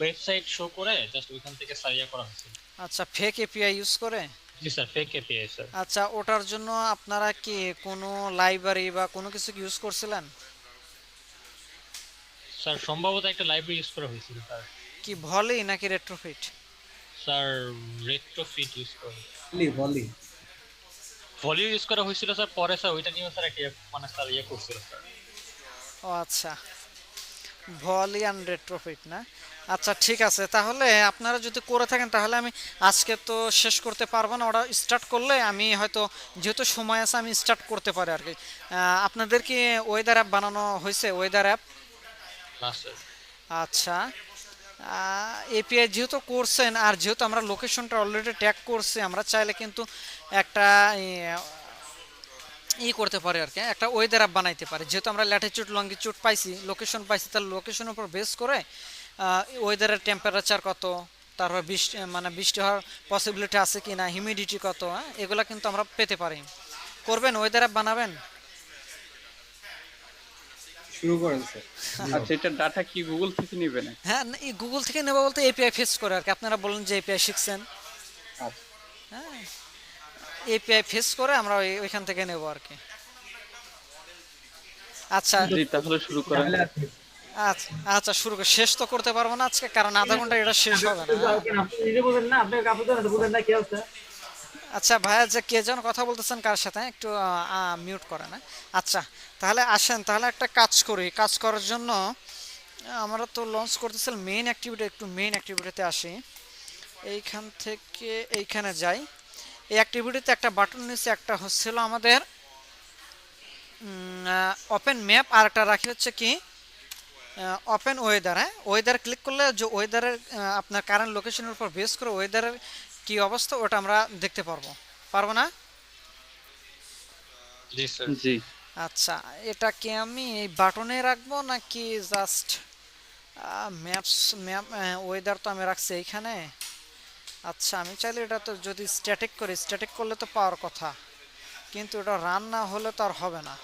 ওয়েবসাইট শো করে জাস্ট ওইখান থেকে সারিয়া করা হয়েছিল। আচ্ছা, ফেক এপিআই ইউজ করে। জি স্যার, ফেক এপিআই স্যার। আচ্ছা, ওটার জন্য আপনারা কি কোনো লাইব্রেরি বা কোনো কিছু ইউজ করছিলেন? স্যার সম্ভবত একটা লাইব্রেরি ইউজ করা হয়েছিল স্যার। কি ভলি নাকি রেট্রোফিট? স্যার রেট্রোফিট ইউজ করা, ভলি ভলি ভলিও ইউজ করা হয়েছিল স্যার। পরে স্যার ওইটা নিয়েও স্যার একটা মানে স্যার করছিল স্যার। ও আচ্ছা, ভলি অ্যান্ড রেট্রোফিট না? আচ্ছা ঠিক আছে, তাহলে আপনারা যদি করে থাকেন তাহলে আমি আজকে তো শেষ করতে পারবো না, ওরা স্টার্ট করলে আমি হয়তো, যেহেতু সময় আছে, আমি স্টার্ট করতে পারি আর কি। আপনাদের কি ওয়েদার অ্যাপ বানানো হয়েছে, ওয়েদার অ্যাপ? না স্যার। আচ্ছা, এপিআই যেহেতু করছেন আর যেহেতু আমরা লোকেশনটা অলরেডি ট্যাগ করছি, আমরা চাইলে কিন্তু একটা করতে পারি আর কি, একটা ওয়েদার অ্যাপ বানাইতে পারি। যেহেতু আমরা ল্যাটিটিউড লঙ্গিটিউড পাইছি, লোকেশন পাইছি, তার লোকেশনের উপর বেস করে ওয়েদারের টেম্পারেচার কত, তারপর বৃষ্টি মানে বৃষ্টি হওয়ার পসিবিলিটি আছে কি না, হিউমিডিটি কত, হ্যাঁ, এগুলা কিন্তু আমরা পেতে পারি। করবেন, ওয়েদার অ্যাপ বানাবেন? শুরু করেন স্যার। আচ্ছা, এটার ডাটা কি গুগল থেকে নিবে না? হ্যাঁ, এই গুগল থেকে নেওয়া বলতে এপিআই ফেস করে আর কি। আপনারা বলেন যে এপিআই শিখছেন, আচ্ছা, হ্যাঁ, এপিআই ফেস করে আমরা ওইখান থেকে নেব আর কি। আচ্ছা জি, তাহলে শুরু করেন। তাহলে আজকে আচ্ছা আচ্ছা, শুরু করে শেষ তো করতে পারবো না আজকে, কারণ আধা ঘন্টা এটা শেষ হবে না। আপনি নিজে বলেন না, আপনি কাপড় ধরেন বলেন না কি অবস্থা। আচ্ছা ভাইয়া, যে কে যেন কথা বলতেছেন কার সাথে, একটু মিউট করে না। আচ্ছা, তাহলে আসেন, তাহলে একটা কাজ করি। কাজ করার জন্য আমরা তো লঞ্চ করতেছিলাম মেইন অ্যাক্টিভিটি, একটু মেইন অ্যাক্টিভিটিতে আসি। এইখান থেকে এইখানে যাই। এই অ্যাক্টিভিটিতে একটা বাটন নিচে একটা হচ্ছিল আমাদের ওপেন ম্যাপ, আর একটা রাখি হচ্ছে কি ওপেন ওয়েদার। হ্যাঁ, ওয়েদার ক্লিক করলে যে ওয়েদারের আপনার কারেন্ট লোকেশনের উপর বেস করে ওয়েদারের কি অবস্থা ওটা আমরা দেখতে পারবো, পারবো না? জি স্যার। জি, আচ্ছা, এটাকে আমি এই বাটনে রাখবো নাকি জাস্ট ম্যাপস ম্যাপ ওয়েদার তো আমি রাখছি এইখানে। আচ্ছা, আমি চাইলে এটা তো যদি স্ট্যাটিক করি, স্ট্যাটিক করলে তো পাওয়ার কথা, কিন্তু এটা রান না হলে তো আর হবে না।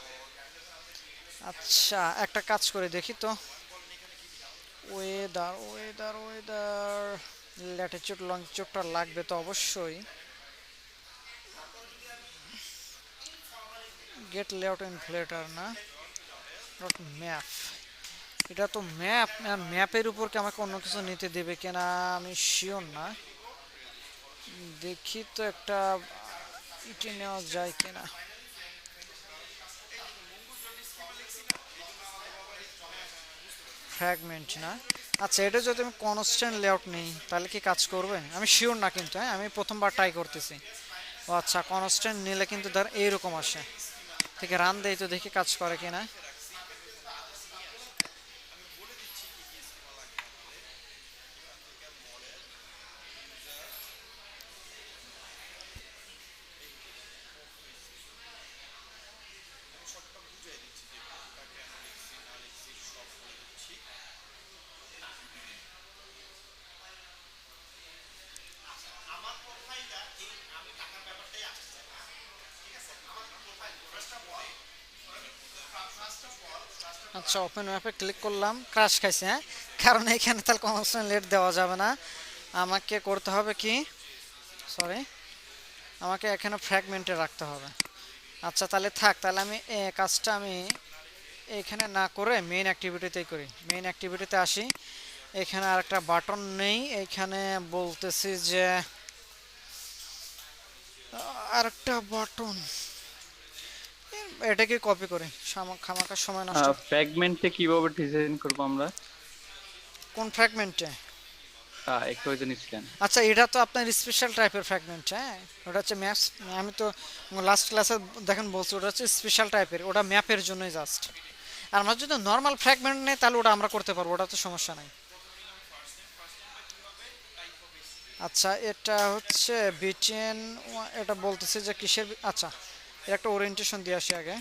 আচ্ছা, একটা কাজ করে দেখি তো। ওয়েদার ওয়েদার ওয়েদার ল্যাটিটিউড লংটিটিউডটা লাগবে তো অবশ্যই। গেট লেআউট ইনফ্লেটার না, ডট ম্যাপ। এটা তো ম্যাপ, ম্যাপের উপর কি আমাকে অন্য কিছু নিতে দেবে কিনা আমি শিওর না। দেখি তো একটা ইটে নেওয়া যায় কিনা। ফ্র্যাগমেন্ট না? আচ্ছা, এটা যদি আমি কনস্ট্যান্ট লেআউট নেই তাহলে কি কাজ করবে আমি শিওর না কিন্তু, হ্যাঁ, আমি প্রথমবার ট্রাই করতেছি। ও আচ্ছা, কনস্ট্যান্ট নিলে কিন্তু ধর এইরকম আসে। থেকে রান দেই তো দেখি কাজ করে কিনা। আচ্ছা, ওপেন ম্যাপে ক্লিক করলাম, ক্রাশ খাইছে, হ্যাঁ, কারণ এখানে তাহলে কনস্ট্যান্ট লেট দেওয়া যাবে না। আমাকে করতে হবে কি, সরি, আমাকে এখানে ফ্র্যাগমেন্টে রাখতে হবে। আচ্ছা, তাহলে থাক, তাহলে আমি কাজটা আমি এখানে না করে মেইন অ্যাক্টিভিটিতেই করি। মেইন অ্যাক্টিভিটিতে আসি, এখানে আর একটা বাটন নেই, এখানে বলতেছি যে আরেকটা বাটন, এটাকে কপি করি, খামাকা সময় নষ্ট। ফ্র্যাগমেন্টে কিভাবে ডিজাইন করব আমরা? কোন ফ্র্যাগমেন্টে? একটু ওই যে নিছিলেন। আচ্ছা, এটা তো আপনার স্পেশাল টাইপের ফ্র্যাগমেন্ট, হ্যাঁ। ওটা হচ্ছে ম্যাপস, আমি তো লাস্ট ক্লাসে দেখেন বলছি ওটা হচ্ছে স্পেশাল টাইপের, ওটা ম্যাপের জন্যই জাস্ট। আর আমরা যদি নর্মাল ফ্র্যাগমেন্ট নেই তাহলে ওটা আমরা করতে পারবো, ওটা তো সমস্যা নাই। আচ্ছা, এটা হচ্ছে বিটিএন, এটা বলতেছে যে কিসের, আচ্ছা এর একটা ওরিয়েন্টেশন দিয়ে আসি আগে।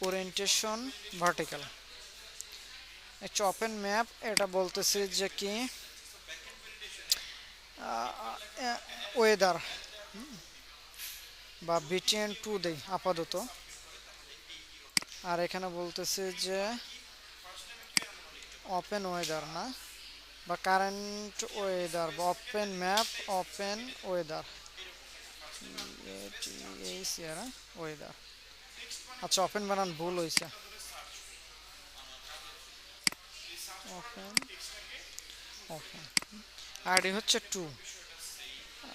ওরিয়েন্টেশন ভার্টিক্যাল, একটা ওপেন ম্যাপ, এটা বলতেছে যে কি ওয়েদার বা বিটিএন 2 দেই আপাতত। আর এখানে বলতেছে যে ওপেন ওয়েদার না, বা কারেন্ট ওয়েদার বা open map, open weather, weather. আচ্ছা, ওপেন বানান ভুল হয়েছে, ওপেন ওপেন আইডি হচ্ছে 2।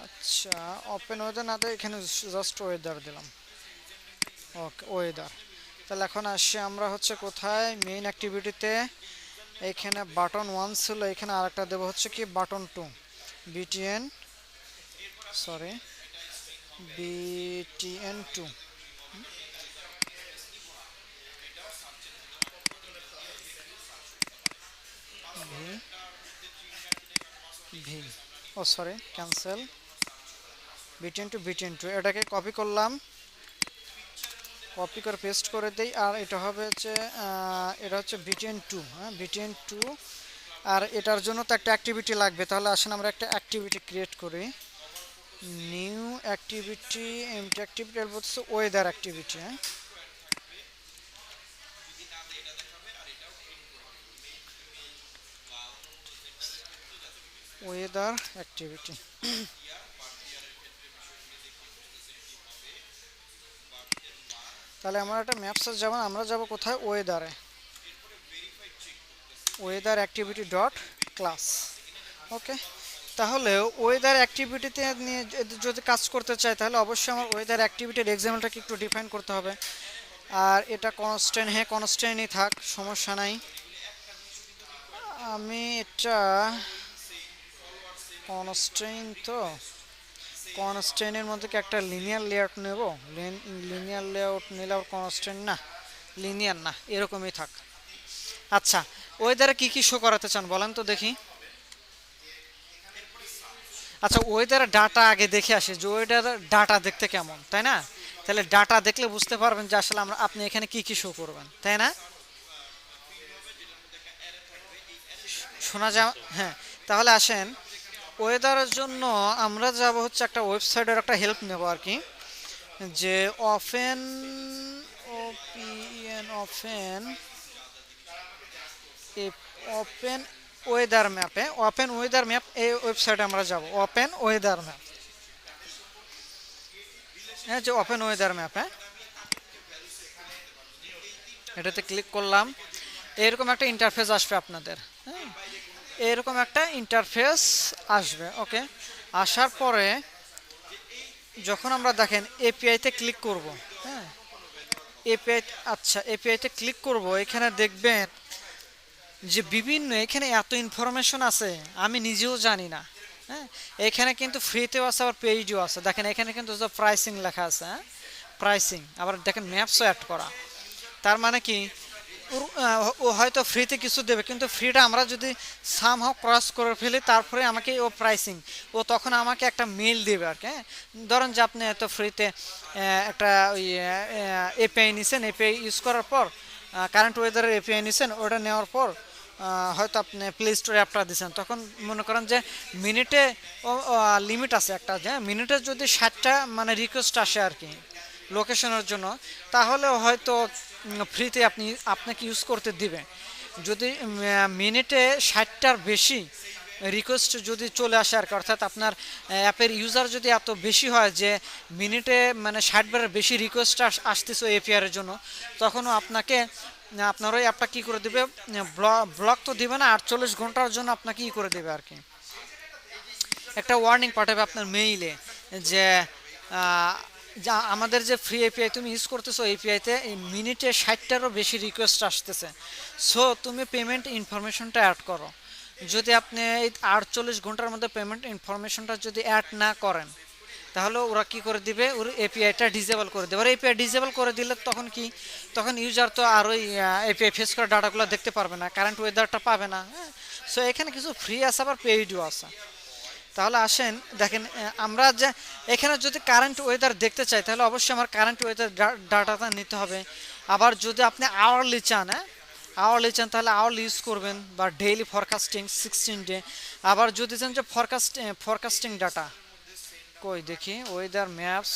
আচ্ছা, ওপেন ওয়েদার না, তো এখানে জাস্ট ওয়েদার দিলাম। ওকে, ওয়েদার। তাহলে এখন আসি আমরা হচ্ছে কোথায়, মেইন অ্যাক্টিভিটিতে। এখানে বাটন 1 ছিল, এখানে আরেকটা দেবো হচ্ছে কি button 2, BTN, sorry BTN 2। V, ও সরি, ক্যান্সেল, বিটিএন 2 এটাকে কপি করলাম, কপি করে পেস্ট করে দেই। আর এটা হবে হচ্ছে এটা হচ্ছে বিটিএন 2, হ্যাঁ বিটিএন 2। আর এটার জন্য তো একটা অ্যাক্টিভিটি লাগবে, তাহলে আসেন আমরা একটা অ্যাক্টিভিটি ক্রিয়েট করি, নিউ অ্যাক্টিভিটি, এমটি অ্যাক্টিভিটি, এর বলছে ওয়েদার অ্যাক্টিভিটি, হ্যাঁ ওয়েদার অ্যাক্টিভিটি। তাহলে আমরা একটা ম্যাপসে যাব, আমরা যাব কোথায়, ওয়েদারে, ওয়েদার অ্যাক্টিভিটি ডট ক্লাস। ওকে, তাহলে ওয়েদার অ্যাক্টিভিটিতে নিয়ে যদি কাজ করতে চাই তাহলে অবশ্যই আমার ওয়েদার অ্যাক্টিভিটির এক্সাম্পলটাকে একটু ডিফাইন করতে হবে। আর এটা কনস্ট্যান্ট, হ্যাঁ কনস্ট্যান্টই থাক, সমস্যা নাই। আমি এটা কনস্ট্যান্ট, তো কনস্ট্যান্টের মধ্যে কি একটা লিনিয়ার লেআউট নেব, লিনিয়ার লেআউট নিলে আর কনস্ট্যান্ট না, লিনিয়ার না, এরকমই থাক। আচ্ছা, ওয়েদারে কি কি শো করাতে চান বলেন তো দেখি। আচ্ছা, ওয়েদার ডাটা আগে দেখে আসি যে ওয়েদার ডাটা দেখতে কেমন, তাই না? তাহলে ডাটা দেখলে বুঝতে পারবেন যে আসলে আপনি এখানে কি কি শো করবেন, তাই না? শোনা যা, হ্যাঁ। তাহলে আসেন, ওয়েদারের জন্য আমরা যাব হচ্ছে একটা ওয়েবসাইটের একটা হেল্প নেব আর কি, যে ওপেন, ওপিএন, ওপেন ওপেন ওয়েদার ম্যাপে, ওপেন ওয়েদার ম্যাপ, এই ওয়েবসাইটে আমরা যাব, ওপেন ওয়েদার ম্যাপ, হ্যাঁ যে ওপেন ওয়েদার ম্যাপ, হ্যাঁ এটাতে ক্লিক করলাম, এরকম একটা ইন্টারফেস আসবে আপনাদের, হ্যাঁ এরকম একটা ইন্টারফেস আসবে। ওকে, আসার পরে যখন আমরা দেখেন এপিআইতে ক্লিক করব, হ্যাঁ এপিআই, আচ্ছা এপিআইতে ক্লিক করব, এখানে দেখবেন যে বিভিন্ন, এখানে এত ইনফরমেশন আছে আমি নিজেও জানি না, হ্যাঁ এখানে কিন্তু ফ্রিতেও আছে আবার পেইডও আছে। দেখেন এখানে কিন্তু প্রাইসিং লেখা আছে, হ্যাঁ প্রাইসিং, আবার দেখেন ম্যাপসও অ্যাড করা। তার মানে কি ও হয়তো ফ্রিতে কিছু দেবে, কিন্তু ফ্রিটা আমরা যদি সামহাও ক্রস করে ফেলি তারপরে আমাকে ও প্রাইসিং, ও তখন আমাকে একটা মেল দেবে আর কি। হ্যাঁ ধরেন যে আপনি এত ফ্রিতে একটা ওই এপিআই নিছেন, এপিআই ইউজ করার পর কারেন্ট ওয়েদারের এপিআই নিছেন, ওটা নেওয়ার পর হয়তো আপনি প্লে স্টোরে অ্যাপটা দিচ্ছেন, তখন মনে করেন যে মিনিটে লিমিট আছে একটা, যে মিনিটে যদি 60টা মানে রিকোয়েস্ট আসে আর কি লোকেশনের জন্য, তাহলে হয়তো ফ্রিতে আপনাকে ইউজ করতে দিবে। যদি মিনিটে 60টার বেশি রিকোয়েস্ট যদি চলে আসে আর কি, অর্থাৎ আপনার অ্যাপের ইউজার যদি এত বেশি হয় যে মিনিটে মানে 60 বারের বেশি রিকোয়েস্ট আসতেছে এপিআর এর জন্য, তখনও আপনাকে আপনার ওই অ্যাপটা কী করে দেবে, ব্লক তো দিবে না, 48 ঘন্টার জন্য আপনাকে ই করে দেবে আর কি, একটা ওয়ার্নিং পাঠাবে আপনার মেইলে যে যা আমাদের যে ফ্রি এপিআই তুমি ইউজ করতেছো এপিআইতে মিনিটে 60টারও বেশি রিকোয়েস্ট আসতেছে। সো তুমি পেমেন্ট ইনফরমেশনটা অ্যাড করো। যদি আপনি এই 48 ঘন্টার মধ্যে পেমেন্ট ইনফরমেশনটা যদি অ্যাড না করেন, তাহলে ওরা কি করে দিবে, ওর এপিআইটা ডিসেবল করে দেবে। আর এপিআই ডিসেবল করে দিলে তখন কি, তখন ইউজার তো আর ওই এপিআই ফেস করা ডাটাগুলো দেখতে পারবে না, কারেন্ট ওয়েদারটা পাবে না। হ্যাঁ, সো এখানে কিছু ফ্রি আছে আবার পেইডও আছে। তাহলে আসেন দেখেন, আমরা যে এখানে যদি কারেন্ট ওয়েদার দেখতে চাই তাহলে অবশ্যই আমার কারেন্ট ওয়েদার ডাটাটা নিতে হবে। আবার যদি আপনি আওয়ারলি চান, হ্যাঁ আওয়ারলি চান তাহলে আওয়ারলি ইউজ করবেন, বা ডেইলি ফরকাস্টিং 16 ডে। আবার যদি চান যে ফরকাস্টিং ডাটা, কই দেখি ওয়েদার ম্যাপস,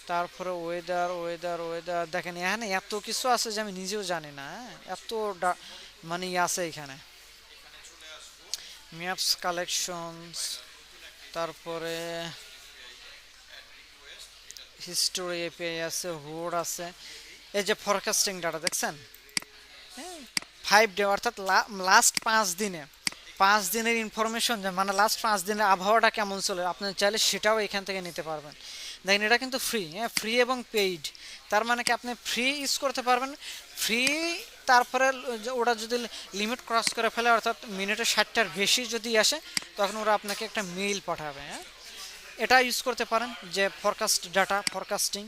তারপরে ওয়েদার ওয়েদার ওয়েদার দেখেন এখানে এত কিছু আছে যে আমি নিজেও জানি না। হ্যাঁ এত মানে আছে এখানে, ম্যাপস কালেকশনস, তারপরে হিস্টোরি এপিআই আছে, হোড আছে। এই যে ফরকাস্টিং ডাটা দেখছেন, হ্যাঁ 5 ডে অর্থাৎ লাস্ট 5 দিনে, 5 দিনের ইনফরমেশন, মানে লাস্ট 5 দিনের আবহাওয়াটা কেমন চলে আপনি চাইলে সেটাও এখান থেকে নিতে পারবেন। দেখেন এটা কিন্তু ফ্রি, হ্যাঁ ফ্রি এবং পেইড। তার মানে কি আপনি ফ্রি ইউজ করতে পারবেন, ফ্রি। তারপরে ওরা যদি লিমিট ক্রস করে ফেলে, অর্থাৎ মিনিটে 60টার বেশি যদি আসে, তখন ওরা আপনাকে একটা মেইল পাঠাবে। হ্যাঁ এটা ইউজ করতে পারেন যে ফরকাস্ট ডাটা, ফরকাস্টিং।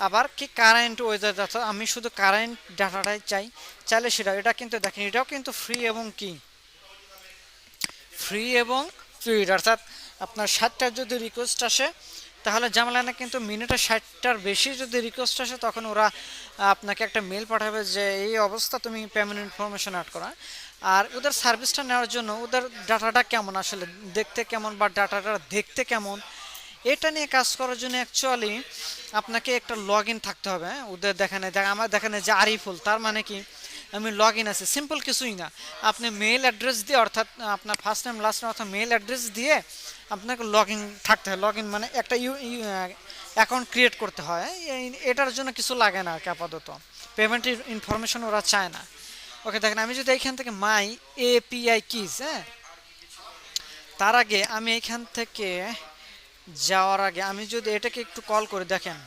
আবার কি কারেন্ট ওয়েদার ডাটা, আমি শুধু কারেন্ট ডাটাটাই চাইলে সেটা, এটা কিন্তু দেখেন এটাও কিন্তু ফ্রি এবং কি ফ্রি এবং পেইড। অর্থাৎ আপনার 60টার যদি রিকোয়েস্ট আসে তাহলে ঝামেলা না, কিন্তু মিনিটে 60টার বেশি যদি রিকোয়েস্ট আসে তখন ওরা আপনাকে একটা মেল পাঠাবে যে এই অবস্থা, তুমি পেমেন্ট ইনফরমেশন অ্যাড করা। আর ওদের সার্ভিসটা নেওয়ার জন্য ওদের ডাটাটা কেমন আসলে দেখতে কেমন, বা ডাটাটা দেখতে কেমন, এটা নিয়ে কাজ করার জন্য অ্যাকচুয়ালি আপনাকে একটা লগ ইন থাকতে হবে। হ্যাঁ ওদের আমার দেখানে যে আরিফুল, তার মানে কি আমি লগ ইন আছে, সিম্পল কিছুই না। আপনি মেইল অ্যাড্রেস দিয়ে, অর্থাৎ আপনার ফার্স্ট নেম লাস্ট নেম অর্থাৎ মেইল অ্যাড্রেস দিয়ে আপনাকে লগ ইন থাকতে হয়। লগ ইন মানে একটা অ্যাকাউন্ট ক্রিয়েট করতে হয়। এটার জন্য কিছু লাগে না আর কি আপাতত, পেমেন্ট ইনফরমেশন ওরা চায় না। ওকে দেখেন, আমি যদি এইখান থেকে মাই এপিআই কিজ, হ্যাঁ তার আগে আমি এইখান থেকে যাওয়ার আগে আমি যদি এটাকে একটু কল করে দেখেন,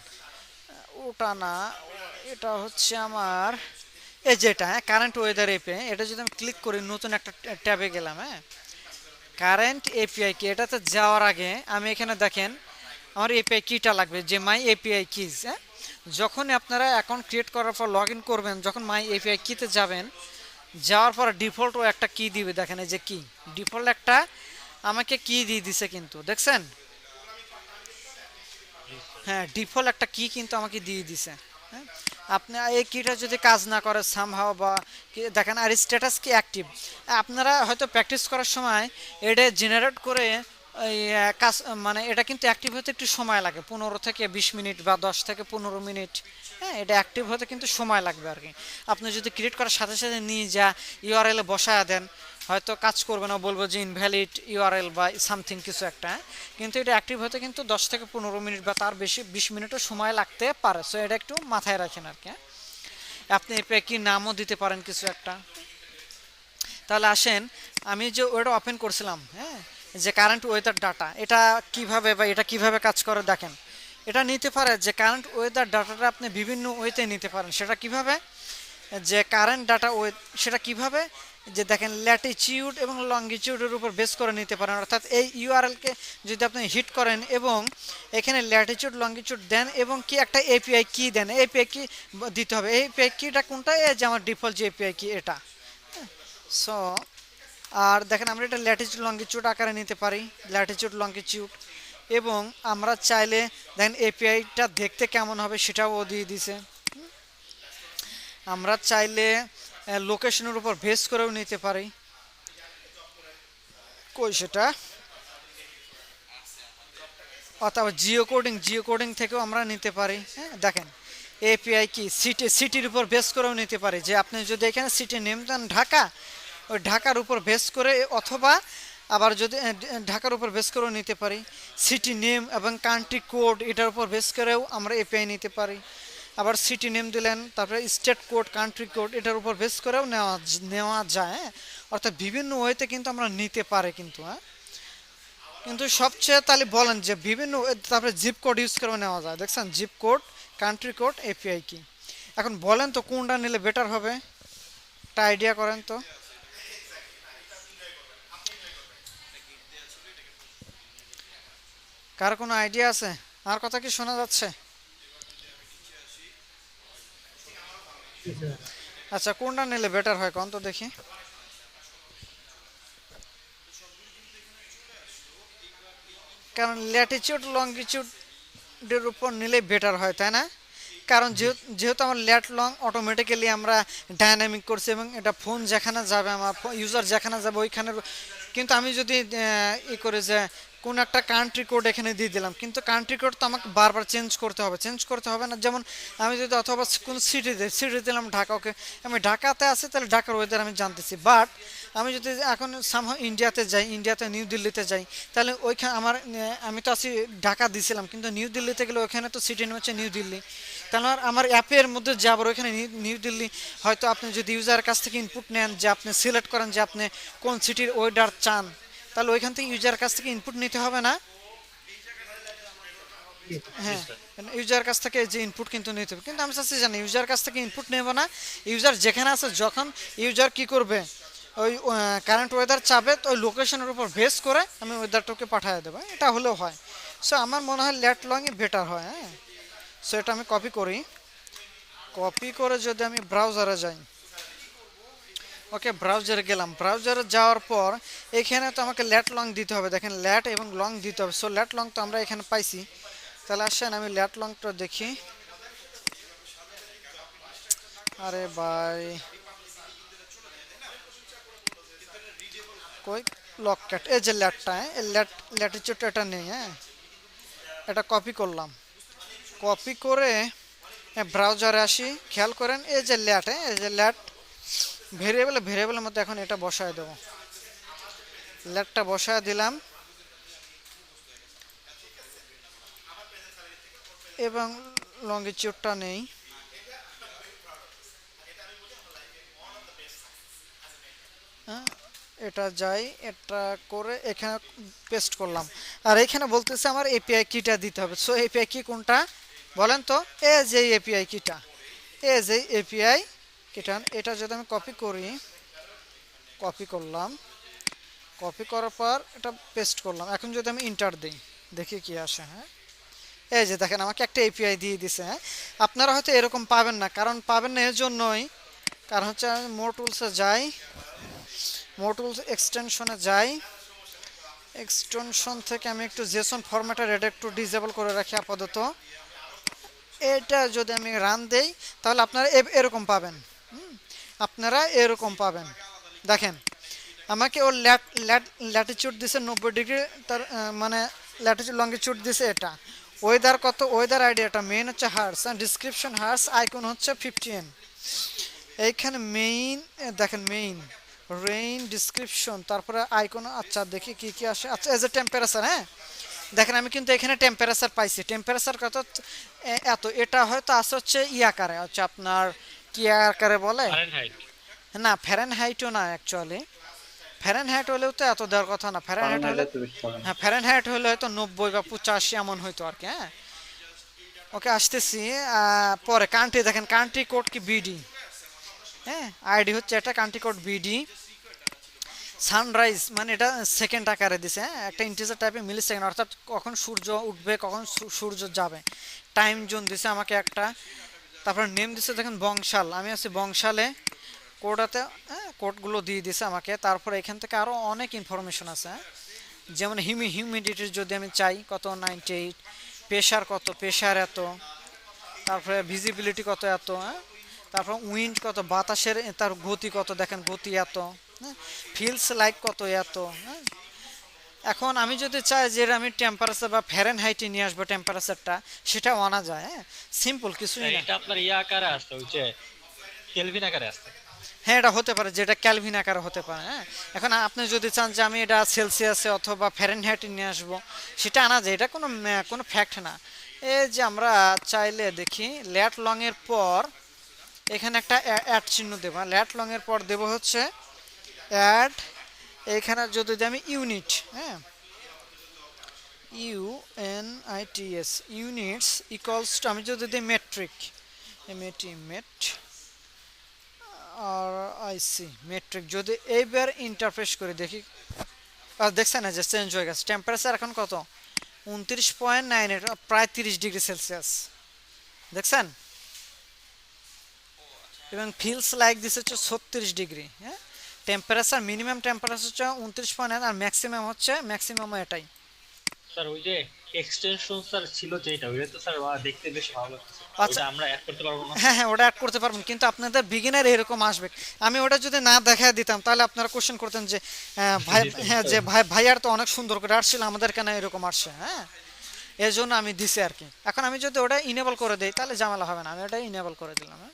ওটা না, এটা হচ্ছে আমার এই যেটা, হ্যাঁ কারেন্ট ওয়েদার এপিআই। এটা যদি আমি ক্লিক করি, নতুন একটা ট্যাবে গেলাম, হ্যাঁ কারেন্ট এপিআই কি, এটাতে যাওয়ার আগে আমি এখানে দেখেন আমার এপিআই কিটা লাগবে, যে মাই এপিআই কিজ। হ্যাঁ যখনই আপনারা অ্যাকাউন্ট ক্রিয়েট করার পর লগ ইন করবেন, যখন মাই এপিআই কিতে যাবেন, যাওয়ার পর ডিফল্ট ও একটা কি দিবে, দেখেন এই যে কি, ডিফল্ট একটা আমাকে কি দিয়ে দিছে কিন্তু, দেখছেন হ্যাঁ ডিফল্ট একটা কি কিন্তু আমাকে দিয়ে দিছে। হ্যাঁ আপনি এই কিটা যদি কাজ না করে সামহাও, বা দেখেন আর স্ট্যাটাস কি অ্যাক্টিভ, আপনারা হয়তো প্র্যাকটিস করার সময় এটা জেনারেট করে এই কাজ, মানে এটা কিন্তু অ্যাক্টিভ হতে একটু সময় লাগে, 15 থেকে 20 মিনিট বা 10 থেকে 15 মিনিট। হ্যাঁ এটা অ্যাক্টিভ হতে কিন্তু সময় লাগবে আর কি। আপনি যদি ক্রিয়েট করার সাথে সাথে নিয়ে যা ইউআরএল এ বসায় দেন, হয়তো কাজ করবে না, বলবো যে ইনভ্যালিড ইউআরএল বা সামথিং কিছু একটা। কিন্তু এটা অ্যাক্টিভ হতে কিন্তু 10 থেকে 15 মিনিট বা তার বেশি 20 মিনিটও সময় লাগতে পারে। সো এটা একটু মাথায় রাখেন আর কি। আপনি কি নামও দিতে পারেন কিছু একটা। তাহলে আসেন, আমি যে ওটা ওপেন করছিলাম, হ্যাঁ যে কারেন্ট ওয়েদার ডাটা, এটা কিভাবে বা এটা কিভাবে কাজ করে দেখেন। এটা নিতে পারে যে কারেন্ট ওয়েদার ডাটাটা আপনি বিভিন্ন ওয়েতে নিতে পারেন। সেটা কিভাবে, যে কারেন্ট ডাটা ওয়ে, সেটা কিভাবে, যে দেখেন ল্যাটিটিউড এবং লঙ্গিটিউডের উপর বেস করে নিতে পারেন। অর্থাৎ এই ইউআরএলকে যদি আপনি হিট করেন এবং এখানে ল্যাটিটিউড লঙ্গিটিউড দেন এবং কি একটা এপিআই কি দেন, এপিআই কি দিতে হবে। এই এপিআই কিটা কোনটা, এই যে আমার ডিফল্ট যে এপিআই কি এটা। সো আর দেখেন আমরা এটা ল্যাটিটিউড লঙ্গিটিউড আকারে নিতে পারি, ল্যাটিটিউড লঙ্গিটিউড। এবং আমরা চাইলে দেখেন এপিআইটা দেখতে কেমন হবে সেটাও ও দিয়ে দিছে। আমরা চাইলে লোকেশনের উপর বেস করেও নিতে পারি, কই সেটা, অথবা জিও কোডিং থেকেও আমরা নিতে পারি। হ্যাঁ দেখেন এপিআই কি সিটির উপর বেস করেও নিতে পারি, যে আপনি যদি এখানে সিটি নেম দেন ঢাকা, ওই ঢাকার উপর বেস করে, অথবা আবার যদি ঢাকার উপর বেস করেও নিতে পারি। সিটি নেম এবং কান্ট্রি কোড এটার উপর বেস করেও আমরা এপিআই নিতে পারি। আবার সিটি নেম দিলেন, তারপরে স্টেট কোড, কান্ট্রি কোড এটার উপর বেস করেও নেওয়া যায়। হ্যাঁ অর্থাৎ বিভিন্ন ওয়েতে কিন্তু আমরা নিতে পারি কিন্তু। হ্যাঁ কিন্তু সবচেয়ে তাহলে বলেন যে বিভিন্ন তারপরে জিপ কোড ইউজ করে নেওয়া যায়, দেখছেন zip code, country code, API key. এখন বলেন তো কোনটা নিলে বেটার হবে, একটা আইডিয়া করেন তো। কার কোনো আইডিয়া আছে? আর কথা কি শোনা যাচ্ছে? আচ্ছা কোনটা নিলে বেটার হয় কোন তো দেখি। কারণ ল্যাটিচিউড লঙ্গিচিউডের উপর নিলেই বেটার হয়, তাই না? কারণ যেহেতু আমার ল্যাট লং অটোমেটিক্যালি আমরা ডায়নামিক করছি এবং এটা ফোন যেখানে যাবে আমার ইউজার যেখানে যাবে ওইখানে। কিন্তু আমি যদি ই করে যে কোন একটা কান্ট্রি কোড এখানে দিয়ে দিলাম, কিন্তু কান্ট্রি কোড তো আমাকে বারবার চেঞ্জ করতে হবে না। যেমন আমি যদি অথবা কোন সিটি দিলাম ঢাকা, ওকে আমি ঢাকাতে আছি তাহলে ঢাকার ওয়েদার আমি জানতেছি। বাট আমি যদি এখন সামহাও ইন্ডিয়াতে যাই, ইন্ডিয়াতে নিউ দিল্লিতে যাই, তাহলে ওইখানে আমার আমি তো আছি ঢাকা দিছিলাম, কিন্তু নিউ দিল্লিতে গেলে ওইখানে তো সিটি হচ্ছে নিউ দিল্লি। তাহলে আমার অ্যাপের মধ্যে যাবার ওইখানে নিউ দিল্লি। হয়তো আপনি যদি ইউজারের কাছ থেকে ইনপুট নেন, যে আপনি সিলেক্ট করেন যে আপনি কোন সিটির ওয়েদার চান, তাহলে ওইখান থেকে ইউজারের কাছ থেকে ইনপুট নিতে হবে না? হ্যাঁ, ইউজার কাছ থেকে যে ইনপুট কিন্তু নিতে হবে। কিন্তু আমি চাচ্ছি জানি ইউজার কাছ থেকে ইনপুট নেব না, ইউজার যেখানে আছে যখন ইউজার কি করবে ওই কারেন্ট ওয়েদার চাবে তো ওই লোকেশনের উপর বেস করে আমি ওয়েদারটাকে পাঠিয়ে দেবো, এটা হলেও হয়। সো আমার মনে হয় ল্যাট লংই বেটার হয়। হ্যাঁ, সো এটা আমি কপি করি, কপি করে যদি আমি ব্রাউজারে যাই, ওকে ব্রাউজারে গেলাম, ব্রাউজারে যাওয়ার পর এখানে তো আমাকে ল্যাট লং দিতে হবে, দেখেন ল্যাট এবং লং দিতে হবে। সো ল্যাট লং তো আমরা এখানে পাইছি, তাহলে আসেন আমি ল্যাট লংটা দেখি। আরে ভাই কই লক ক্যাট, এই যে ল্যাটটা, হ্যাঁ ল্যাটিচিউড এটা নেই। হ্যাঁ, এটা কপি করলাম, কপি করে ব্রাউজারে আসি, খেয়াল করেন এই যে ল্যাট, হ্যাঁ এই যে ল্যাট ভেরিয়েবলের মধ্যে এখন এটা বসায় দেবো, ল্যাটটা বসায় দিলাম এবং লঙ্গিচিউডটা নেই। হ্যাঁ, এটা যাই, এটা করে এখানে পেস্ট করলাম। আর এখানে বলতেছে আমার এপিআই কিটা দিতে হবে। সো এপিআই কি কোনটা বলেন তো? এ যে এপিআই কিটা, এ যে এপিআই কিটা, এটা যদি আমি কপি করি, কপি করলাম, কপি করার পর এটা পেস্ট করলাম। এখন যদি আমি ইন্টার দিই দেখি কি আসে। হ্যাঁ, এই যে দেখেন আমাকে একটা এপিআই দিয়ে দিছে। হ্যাঁ, আপনারা হয়তো এরকম পাবেন না, কারণ পাবেন না এর জন্যই, কারণ হচ্ছে আমি মোর টুলসে যাই, মোর টুলস এক্সটেনশনে যাই, এক্সটেনশন থেকে আমি একটু জেসন ফরম্যাটের এটা একটু ডিসেবল করে রাখি আপাতত। এটা যদি আমি রান দেই তাহলে আপনারা এরকম পাবেন। আপনারা এরকম পাবেন, দেখেন আমাকে ওর ল্যাটিচিউড দিছে 90 ডিগ্রি, তার মানে ল্যাটিচিউড লঙ্গিচিউড দিছে এটা। ওয়েদার কত, ওয়েদার আইডিয়া এটা মেইন হচ্ছে হার্স, ডিসক্রিপশন হার্স, আইকন হচ্ছে 50N। এইখানে মেইন দেখেন মেইন রেইন ডিসক্রিপশন, তারপরে আইকন। আচ্ছা দেখি কি কি আসে। আচ্ছা এজ এ টেম্পারেচার, হ্যাঁ দেখেন আমি কিন্তু এখানে টেম্পারেচার পাইছি, টেম্পারেচার কত এত। এটা হয়তো আসে হচ্ছে ই আকারে, হচ্ছে আপনার কি আকারে বলে, ফারেনহাইট। না ফারেনহাইটও না অ্যাকচুয়ালি, ফারেনহাইট হলেও তো এত দেওয়ার কথা না। ফারেনহাইট হলে, হ্যাঁ ফারেনহাইট হলে হয়তো 90 বা 85 এমন হয়তো আর কি। হ্যাঁ, ওকে আসতেছি পরে। কান্ট্রি দেখেন, কান্ট্রি কোড কি বিডি, হ্যাঁ আইডি হচ্ছে এটা কান্ট্রি কোড বিডি। সানরাইজ মানে এটা সেকেন্ড আকারে দিছে, হ্যাঁ একটা ইন্টিজার টাইপের মিলি সেকেন্ড, অর্থাৎ কখন সূর্য উঠবে কখন সূর্য যাবে। টাইম জোন দিছে আমাকে একটা, তারপর নেম দিছে দেখেন বংশাল, আমি আছি বংশালে। কোডাতে হ্যাঁ কোডগুলো দিয়ে দিছে আমাকে। তারপরে এখান থেকে আরও অনেক ইনফরমেশন আছে, হ্যাঁ যেমন হিউমিডিটির যদি আমি চাই কত 98, প্রেশার কত, প্রেশার এত, তারপরে ভিজিবিলিটি কত এত, হ্যাঁ তারপর উইন্ড কত, বাতাসের তার গতি কত, দেখেন গতি এত, হ্যাঁ ফিলস লাইক কত এত। হ্যাঁ, এখন আমি যদি চাই যে আমি টেম্পারেচার বা ফ্যারেনহাইটে নিয়ে আসবো টেম্পারেচারটা, সেটাও আনা যায়। হ্যাঁ সিম্পল কিছুই না। এটা আপনার ইয়া আকারে আসছে, ওই যে কেলভিন আকারে আসছে। হ্যাঁ এটা হতে পারে, যেটা ক্যালভিন আকারে হতে পারে। হ্যাঁ, এখন আপনি যদি চান যে আমি এটা সেলসিয়াসে অথবা ফ্যারেনহাইটে নিয়ে আসবো, সেটা আনা যায়, এটা কোনো কোনো ফ্যাক্ট না। এই যে আমরা চাইলে দেখি ল্যাট লং এর পর এখানে একটা অ্যাড চিহ্ন দেবো, ল্যাট লং এর পর দেবো হচ্ছে অ্যাড। এখানে যদি আমি ইউনিট, হ্যাঁ UNITS ইউনিটস ইকুয়ালস টু, আমি যদি দিই মেট্রিক, মেট আর আইসি মেট্রিক, যদি এইবার ইন্টারফেস করে দেখি, দেখছেন না যে চেঞ্জ হয়ে গেছে। টেম্পারেচার এখন কত, 29.98, প্রায় 30°C দেখছেন। এবং ফিলস লাইক দিস হচ্ছে 36°। হ্যাঁ, টেম্পারেচার মিনিমাম টেম্পারেচার হচ্ছে 29.9 আর ম্যাক্সিমাম হচ্ছে, ম্যাক্সিমাম এটাই। স্যার ওই যে এক্সটেনশন স্যার ছিল যেটা, ওইটা তো স্যার দেখতে বেশ ভালো লাগছে, আচ্ছা। ওটা আমরা অ্যাড করতে পারবো না? হ্যাঁ হ্যাঁ, ওটা অ্যাড করতে পারবেন, কিন্তু আপনাদের বিগিনার এরকম আসবে। আমি ওটা যদি না দেখা দিতাম তাহলে আপনারা কোশ্চেন করতেন যে ভাই, জি, স্যার, হ্যাঁ, স্যার। যে ভাইয়ার তো অনেক সুন্দর করে আসছিল, আমাদের কেন এরকম আসছে। হ্যাঁ, এই জন্য আমি দিছি আর কি। এখন আমি যদি ওটা ইনেবল করে দিই তাহলে ঝামেলা হবে না, আমি ওটা ইনেবল করে দিলাম। হ্যাঁ,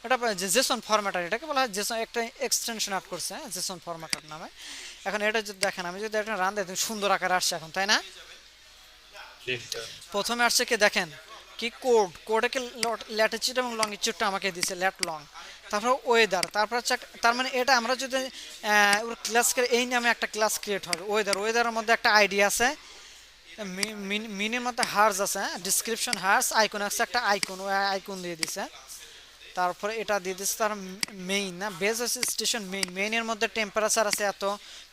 এটা জেসন ফরম্যাটার, এটাকে বলা হয় জেসন, একটা এক্সটেনশন অ্যাড করছে, হ্যাঁ, জেসন ফরম্যাটার নামে। এখন এটা যদি দেখেন, আমি যদি একটা রান দিই, সুন্দর আকারে আসছে এখন, তাই না? জি স্যার। প্রথমে আসছে কি দেখেন, কি কোড, কোডে ল্যাটিচিউড এবং লংগিচিউডটা আমাকে দিছে, ল্যাট লং। তারপর ওয়েদার, তারপর হচ্ছে তার মানে এটা আমরা যদি ওর ক্লাস, এই নামে একটা ক্লাস ক্রিয়েট হবে। ওয়েদারের মধ্যে একটা আইডিয়া আছে, মিনের মধ্যে হার্স আছে, ডিসক্রিপশন হার্স, আইকন আছে, একটা আইকন, ওই আইকন দিয়ে দিছে। তারপরে এটা দিয়ে দিচ্ছে তার মেইন, না বেস হচ্ছে স্টেশন মেইন, মেইনের মধ্যে টেম্পারেচার আছে এত,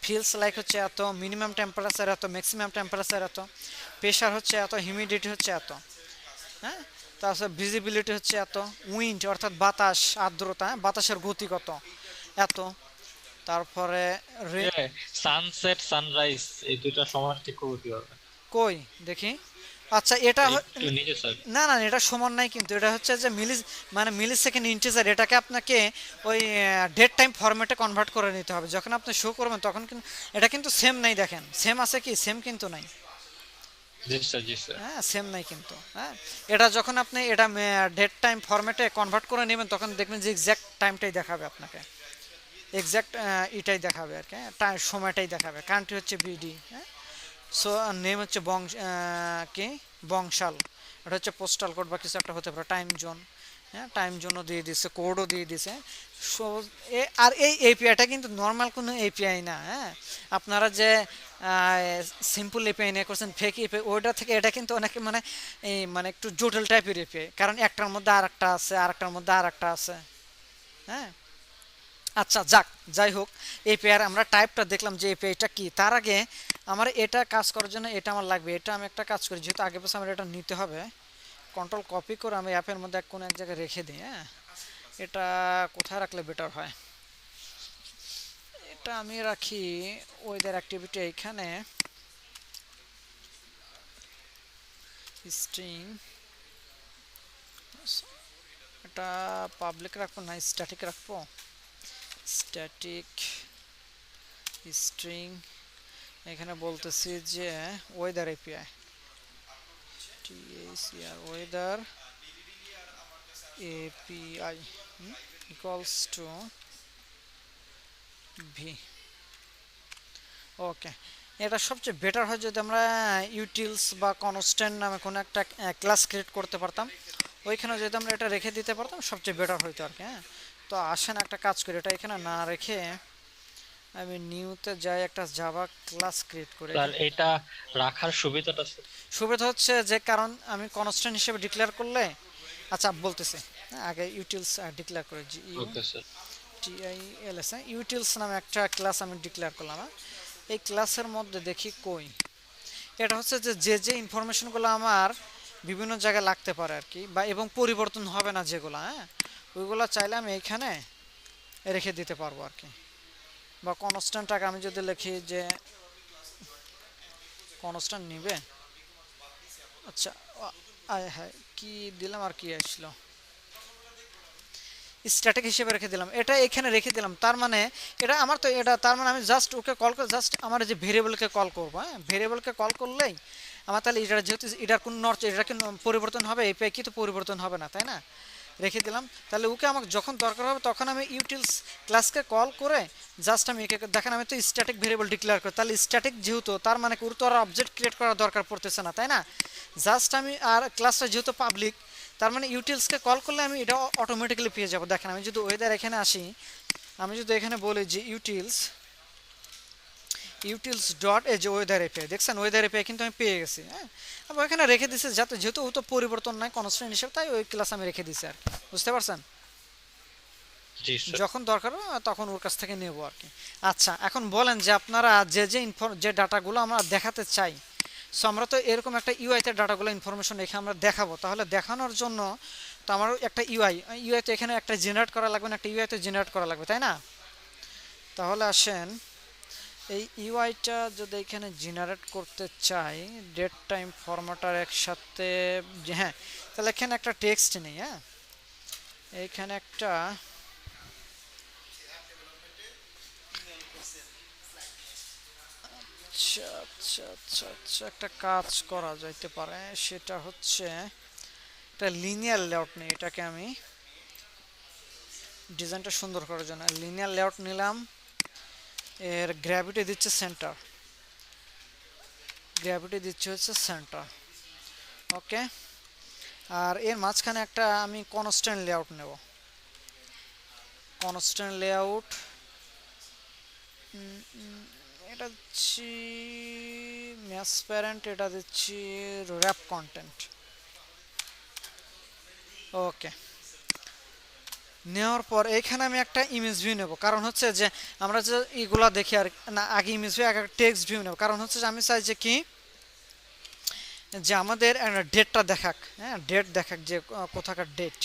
ফিলস লাইক হচ্ছে এত, মিনিমাম টেম্পারেচার এত, ম্যাক্সিমাম টেম্পারেচার এত, প্রেশার হচ্ছে এত, হিউমিডিটি হচ্ছে এত। হ্যাঁ, তারপরে ভিজিবিলিটি হচ্ছে এত, উইন্ড অর্থাৎ বাতাস, আর্দ্রতা, বাতাসের গতি কত, এত। তারপরে সানসেট সানরাইজ এই দুটো সময় ঠিক করে দিতে হবে। কই দেখি, আচ্ছা এটা একটু নিচে স্যার। না না, এটা সমান নাই কিন্তু, এটা হচ্ছে যে মিলি সেকেন্ড ইন্টিজার, এটাকে আপনাকে ওই ডেট টাইম ফরম্যাটে কনভার্ট করে নিতে হবে। যখন আপনি শো করবেন তখন কিন্তু এটা কিন্তু সেম নাই, দেখেন সেম আছে কি, সেম কিন্তু নাই। জি স্যার, জি স্যার। হ্যাঁ, সেম নাই কিন্তু। হ্যাঁ, এটা যখন আপনি এটা ডেট টাইম ফরম্যাটে কনভার্ট করে নেবেন তখন দেখবেন যে এক্স্যাক্ট টাইমটাই দেখাবে আপনাকে, এক্স্যাক্ট এটাই দেখাবে আর কি, সময়টাই দেখাবে। কান্ট্রি হচ্ছে বিডি, হ্যাঁ, সো নেম হচ্ছে কি বংশাল, এটা হচ্ছে পোস্টাল কোড বা কিছু একটা হতে পারে, টাইম জোন, হ্যাঁ, টাইম জোনও দিয়ে দিছে, কোডও দিয়ে দিছে। সো আর এই এপিআইটা কিন্তু নর্মাল কোনো এপিআই না। হ্যাঁ, আপনারা যে সিম্পল এপিআই নিয়ে করছেন, ফেক এপিআই, ওইটা থেকে এটা কিন্তু অনেক মানে এই মানে একটু জটিল টাইপের এপিআই, কারণ একটার মধ্যে আর একটা আছে, আরেকটার মধ্যে আর একটা আছে। হ্যাঁ, আচ্ছা যাক, যাই হোক, এপিআই আমরা টাইপটা দেখলাম যে এপিআইটা কি। তার আগে আমার এটা কাজ করার জন্য এটা আমার লাগবে, এটা আমি একটা কাজ করি, যেহেতু আগে পাশে আমার এটা নিতে হবে, কন্ট্রোল কপি করে আমি অ্যাপের মধ্যে কোনো এক জায়গায় রেখে দিই। হ্যাঁ, এটা কোথায় রাখলে বেটার হয়, এটা আমি রাখি ওয়েদার অ্যাক্টিভিটি এইখানে, স্ট্রিং, এটা পাবলিক রাখবো না স্ট্যাটিক রাখবো, স্ট্যাটিক স্ট্রিং, এখানে বলতেছি যে ওয়েদার এপিআই, টিএসিআর weather API equals to V. Okay, এটা সবচেয়ে বেটার হয় যদি আমরা ইউটিলস বা কনস্ট্যান্ট নামে কোনো একটা ক্লাস ক্রিয়েট করতে পারতাম, ওইখানে যদি আমরা এটা রেখে দিতে পারতাম সবচেয়ে বেটার হইতো আর কি। হ্যাঁ, তো আসেন একটা কাজ করি, এটা এখানে না রেখে আমি নিউতে যাই, একটা জাভা ক্লাস ক্রিয়েট করি। স্যার এটা রাখার সুবিধাটা স্যার? সুবিধা হচ্ছে যে, কারণ আমি কনস্ট্যান্ট হিসেবে ডিক্লেয়ার করলে, আচ্ছা বলতেছি, হ্যাঁ, আগে ইউটিলস ডিক্লেয়ার করে, ওকে স্যার। TILS, ইউটিলস নামে একটা ক্লাস আমি ডিক্লেয়ার করলাম। এই ক্লাসের মধ্যে দেখি কই, এটা হচ্ছে যে যে ইনফরমেশনগুলো আমার বিভিন্ন জায়গায় লাগতে পারে আর কি, বা এবং পরিবর্তন হবে না যেগুলো, হ্যাঁ, ওইগুলো চাইলে আমি এইখানে রেখে দিতে পারবো আর কি। বা কনস্ট্যান্টটাকে আমি যদি লিখি যে কনস্ট্যান্ট নিবে, আচ্ছা হ্যাঁ, কি দিলাম আর কি আসলো, স্ট্যাটিক হিসেবে রেখে দিলাম, এটা এখানে রেখে দিলাম। তার মানে এটা আমার তো এটা, তার মানে আমি জাস্ট ওকে কল করে জাস্ট আমার যে ভেরিয়েবলকে কল করবো, হ্যাঁ, ভেরিয়েবলকে কল করলেই আমার তাহলে এটা যেহেতু এটার কোনো এটা কি পরিবর্তন হবে, এপিআই কি তো পরিবর্তন হবে না, তাই না, রেখে দিলাম। তাহলে ওকে আমাকে যখন দরকার হবে তখন আমি ইউটিলস ক্লাসকে কল করে জাস্ট আমি একে দেখেন, আমি তো স্ট্যাটিক ভেরিয়েবল ডিক্লেয়ার করি, তাহলে স্ট্যাটিক যেহেতু তার মানে ওর তো আর অবজেক্ট ক্রিয়েট করার দরকার পড়তেছে না, তাই না, জাস্ট আমি আর ক্লাসটা যেহেতু পাবলিক, তার মানে ইউটিলসকে কল করলে আমি এটা অটোমেটিক্যালি পেয়ে যাব। দেখেন আমি যদি ওয়েদার এখানে আসি, আমি যদি এখানে বলি যে ইউটিলস, ইউটিলস ডট এই যে ওয়েদার এপিআই, দেখছেন ওয়েদার এপিআই কিন্তু আমি পেয়ে গেছি। হ্যাঁ, আমি ওইখানে রেখে দিছি যাতে, যেহেতু ও তো পরিবর্তন নাই কনস্ট্যান্ট হিসেবে, তাই ওই ক্লাস আমি রেখে দিছি আর কি, বুঝতে পারছেন? জি স্যার। যখন দরকার হবে তখন ওর কাছ থেকে নেব আর কি। আচ্ছা, এখন বলেন যে আপনারা যে যে ডাটাগুলো আমরা দেখাতে চাই, সো আমরা তো এরকম একটা ইউআইতে ডাটাগুলো ইনফরমেশন রেখে আমরা দেখাবো, তাহলে দেখানোর জন্য তো আমার একটা ইউআই তো এখানে একটা জেনারেট করা লাগবে না, একটা ইউআই তো জেনারেট করা লাগবে, তাই না? তাহলে আসেন এই ইউআইটা যদি এখানে জেনারেট করতে চাই, ডেট টাইম ফরম্যাটার একসাথে, হ্যাঁ, তাহলে এখানে একটা টেক্সট নেই। হ্যাঁ, এইখানে একটা আচ্ছা আচ্ছা আচ্ছা আচ্ছা একটা কাজ করা যাইতে পারে, সেটা হচ্ছে একটা লিনিয়ার লেআউট নেই, এটাকে আমি ডিজাইনটা সুন্দর করার জন্য লিনিয়ার লেআউট নিলাম। এর গ্র্যাভিটি দিচ্ছে সেন্টার, গ্র্যাভিটি দিচ্ছে হচ্ছে সেন্টার। ওকে, আর এর মাঝখানে একটা আমি কনস্ট্যান্ট লেআউট নেব, কনস্ট্যান্ট লেআউট। এটা দিচ্ছি ম্যাথস প্যারেন্ট, এটা দিচ্ছি র্যাপ কন্টেন্ট। ওকে, নেওয়ার পর এখানে আমি একটা ইমেজ ভিউ নেব, কারণ হচ্ছে যে আমরা যে এগুলা দেখি আর না, আগে ইমেজ ভিউ আগে টেক্সট ভিউ নেব, কারণ হচ্ছে যে আমি চাই যে কি, যে আমাদের ডেটটা দেখাক। হ্যাঁ, ডেট দেখাক, যে কোথাকার ডেট,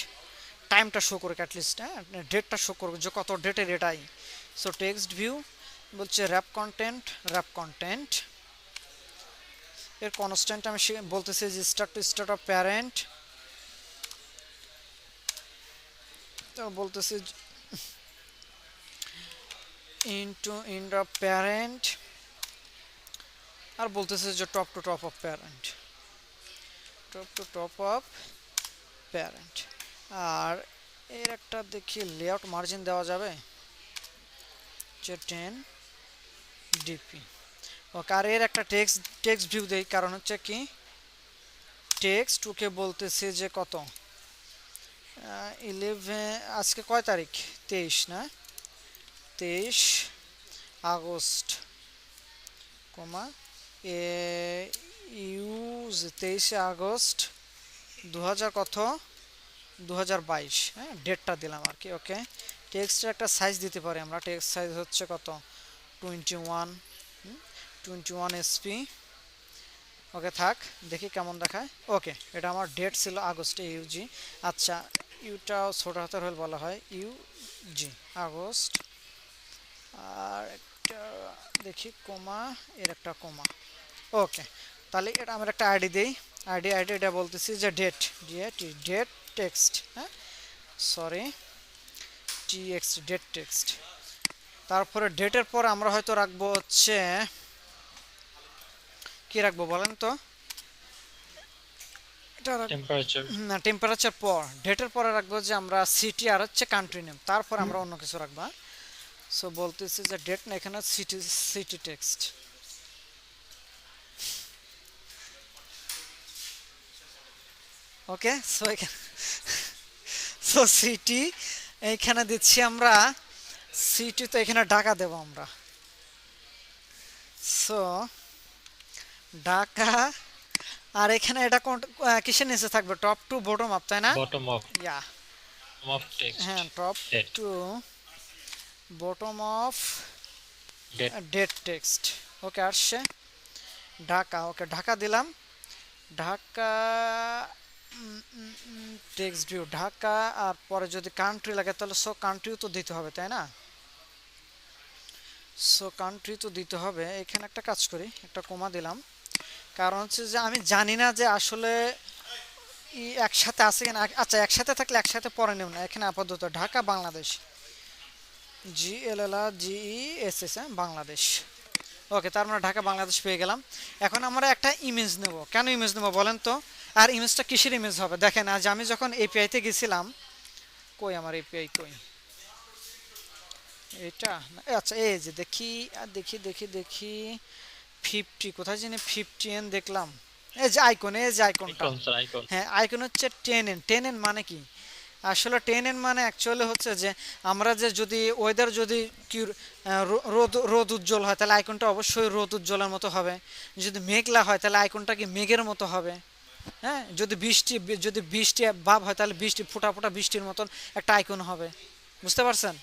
টাইমটা শো করুক অ্যাটলিস্ট। হ্যাঁ, ডেটটা শো করুক যে কত ডেটের এটাই। সো টেক্সট ভিউ বলছে র্যাপ কন্টেন্ট, র্যাপ কন্টেন্ট এর কনস্ট্যান্ট আমি বলতেছি যে start to start of parent, তো বলতেছি ইনটু ইন্ড অফ প্যারেন্ট, আর বলতেছে যে top to top of parent, top to top of parent. আর এর একটা দেখি লেআউট মার্জিন দেওয়া যাবে যে 10 ডিপি। ওকে, আর এর একটা টেক্সট ভিউ দেই, কারণ হচ্ছে কি টেক্সট ওকে বলতেছে যে কত 11, আজকে কয় তারিখ, 23 না, 23 আগস্ট, কমা এ ইউজ 23 আগস্ট 2000 কত 2022। হ্যাঁ, ডেটটা দিলাম আর কি। ওকে, টেক্সটের একটা সাইজ দিতে পারি আমরা, টেক্সট সাইজ হচ্ছে কত 21, 21 এসপি। ওকে থাক, দেখি কেমন দেখায়। ওকে, এটা আমার ডেট ছিল আগস্টে ইউজি। আচ্ছা, ইউটাও ছোট হাতের হলে বলা হয় ইউজি আগস্ট, আর একটা দেখি কমা, এর একটা কমা। ওকে, তাহলে এটা আমার একটা আইডি দেই, আইডি এটা বলতেছি যে ডেট, ডেট টেক্সট, হ্যাঁ সরি টিএক্স, ডেট টেক্সট। তারপরে ডেটের পর আমরা হয়তো রাখবো হচ্ছে কি রাখবো বলেন তো, এটা টেম্পারেচার। না, টেম্পারেচার পর, ডেটের পরে রাখবো যে আমরা সিটি আর হচ্ছে কান্ট্রি নেম, তারপর আমরা অন্য কিছু রাখবো। সো বলতেছি যে ডেট না, এখানে সিটি, সিটি টেক্সট। ওকে, সো এখানে সো সিটি এইখানে দিচ্ছি আমরা, সিটি তো এখানে ঢাকা দেব আমরা। সো ঢাকা, আর এখানে এটা কিসের নিচে থাকবে, টপ টু বটম আপ, তাই না? Bottom of, yeah, of text, হ্যাঁ, top date, to bottom of date. Date text. Okay, আসছে ঢাকা। ওকে, ঢাকা দিলাম, ঢাকা টেক্সট ভিউ ঢাকা, আর পরে যদি কান্ট্রি লাগে তাহলে সো কান্ট্রিও তো দিতে হবে, তাই না? সো কান্ট্রি তো দিতে হবে। এখানে একটা কাজ করি, একটা কমা দিলাম, কারণ হচ্ছে যে আমি জানি না যে আসলে একসাথে আছে কিনা। আচ্ছা, একসাথে থাকলে একসাথে পরে নেব না, এখানে আপাতত ঢাকা বাংলাদেশ, GLLGESS, হ্যাঁ, বাংলাদেশ। ওকে, তার মানে ঢাকা বাংলাদেশ পেয়ে গেলাম। এখন আমরা একটা ইমেজ নেব, কেন ইমেজ নেব বলেন তো? আর ইমেজটা কিসের ইমেজ হবে দেখেন, আজ আমি যখন এপিআইতে গেছিলাম, কই আমার এপিআই কই, এটা আচ্ছা, এই যে দেখি দেখি দেখি দেখি 50 কোথায় জানি 50N দেখলাম, এই যে আইকন, এই যে আইকনটা, আইকন স্যার, আইকন। হ্যাঁ আইকন হচ্ছে 10N। 10N মানে কি, আসলে টেনের মানে অ্যাকচুয়ালি হচ্ছে যে আমরা যে যদি ওয়েদার যদি কি রোদ রোদ উজ্জ্বল হয় তাহলে আইকনটা অবশ্যই রোদ উজ্জ্বলের মতো হবে, যদি মেঘলা হয় তাহলে আইকনটা কি মেঘের মতো হবে, হ্যাঁ, যদি বৃষ্টি ভাব হয় তাহলে বৃষ্টি ফোঁটা ফোঁটা বৃষ্টির মতন একটা আইকন হবে, বুঝতে পারছেন?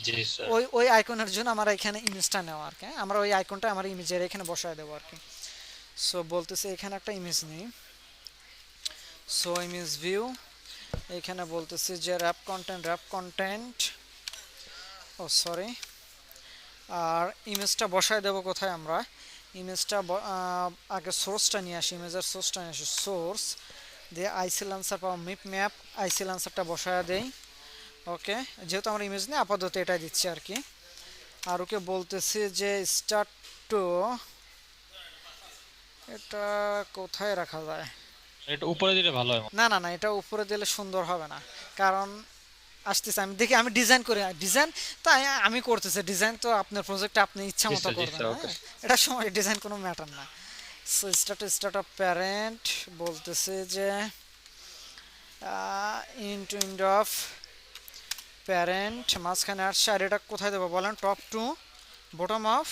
জি স্যার। ওই ওই আইকনের জন্য আমার এখানে ইমেজটা নেওয়া আর কি, হ্যাঁ? আমরা ওই আইকনটা আমার ইমেজের এখানে বসায় দেবো আর কি। সো বলতেছে এখানে একটা ইমেজ নেই, সো ইমেজ ভিউ, এখানে বলতেছি যে র্যাপ কন্টেন্ট, ও সরি, আর ইমেজটা বসায় দেবো কোথায় আমরা, ইমেজটা আগে সোর্সটা নিয়ে আসি, ইমেজের সোর্সটা নিয়ে আসি, সোর্স দিয়ে আইসি লান্সার পাবো, মিপ ম্যাপ আইসি লান্সারটা বসায় দেই। ওকে, যেহেতু আমরা ইমেজ নিয়ে আপাতত এটাই দিচ্ছি আর কি। আর ওকে বলতেছি যে স্টার্ট টু, এটা কোথায় রাখা যায়? এটা উপরে দিলে ভালো হয়। না না না, এটা উপরে দিলে সুন্দর হবে না, কারণ আসতেছে আমি দেখি, আমি ডিজাইন করি, ডিজাইন তো আমি করতেছি, ডিজাইন তো আপনার প্রজেক্টে আপনি ইচ্ছা জি মতো স্যার, জি করবেন, স্যার, ওকে। হ্যাঁ, এটা সময় ডিজাইন কোনো ম্যাটার না। সো স্টার্ট অফ প্যারেন্ট বলতেছে যে ইন্ড অফ প্যারেন্ট মাঝখানে আসছে, আর এটা কোথায় দেবো বলেন, টপ টু বটম অফ,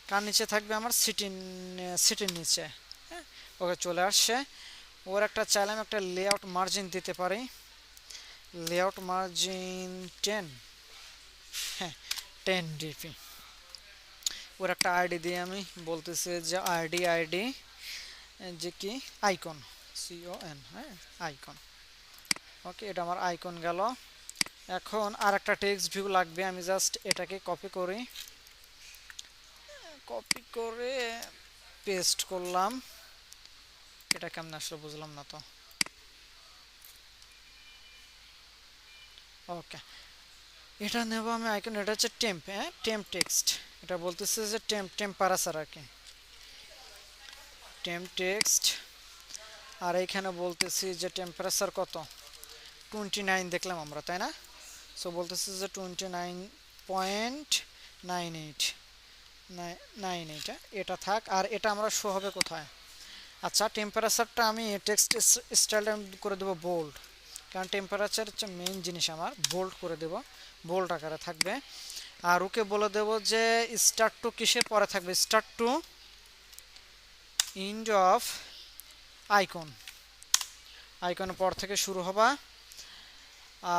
কার নিচে থাকবে আমার সিটির নিচে, হ্যাঁ, ওকে চলে আসছে। ওর একটা চাইলে আমি একটা লেআউট মার্জিন দিতে পারি, লেআউট মার্জিন 10, হ্যাঁ 10 dp। ওর একটা আইডি দিয়ে আমি বলতেছি যে আইডি যে কি আইকন, CON, হ্যাঁ আইকন। ওকে, এটা আমার আইকন গেল। এখন আর একটা টেক্সট ভিউ লাগবে, আমি জাস্ট এটাকে কপি করে পেস্ট করলাম। এটা কেমন আসলে বুঝলাম না তো। ওকে, এটা নেব আমি আইকন, এটা হচ্ছে টেম্প, হ্যাঁ টেম্প টেক্সট, এটা বলতেছে যে টেম্পারেচার আর কি, টেম্প টেক্সট। আর এইখানে বলতেছি যে টেম্পারেচার কত, 29 দেখলাম আমরা, তাই না? সো বলতেছি যে 29.98 এটা থাক। আর এটা আমরা শো হবে কোথায়? আচ্ছা, টেম্পারেচারটা আমি টেক্সট স্টাইলটা করে দেবো বোল্ড, কারণ টেম্পারেচার হচ্ছে মেইন জিনিস, আমার বোল্ড করে দেব, বোল্ড আকারে থাকবে। আর ওকে বলে দেব যে স্টার্ট টু কিসের পরে থাকবে, স্টার্ট টু ইন্ড অফ আইকন, আইকনের পর থেকে শুরু হবা।